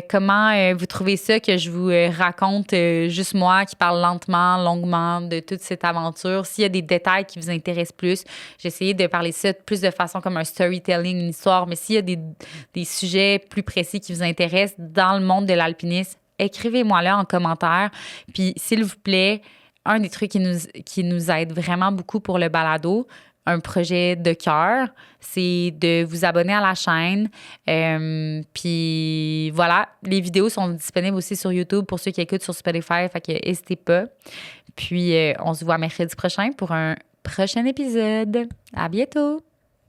S1: Comment vous trouvez ça que je vous raconte juste moi qui parle lentement, longuement de toute cette aventure. S'il y a des détails qui vous intéressent plus, j'ai essayé de parler ça plus de façon comme un storytelling, une histoire. Mais s'il y a des sujets plus précis qui vous intéressent dans le monde de l'alpinisme, écrivez-moi là en commentaire. Puis, s'il vous plaît, un des trucs qui nous aide vraiment beaucoup pour le balado, un projet de cœur, c'est de vous abonner à la chaîne. Puis voilà, les vidéos sont disponibles aussi sur YouTube pour ceux qui écoutent sur Spotify, fait que n'hésitez pas. Puis, on se voit mercredi prochain pour un prochain épisode. À bientôt!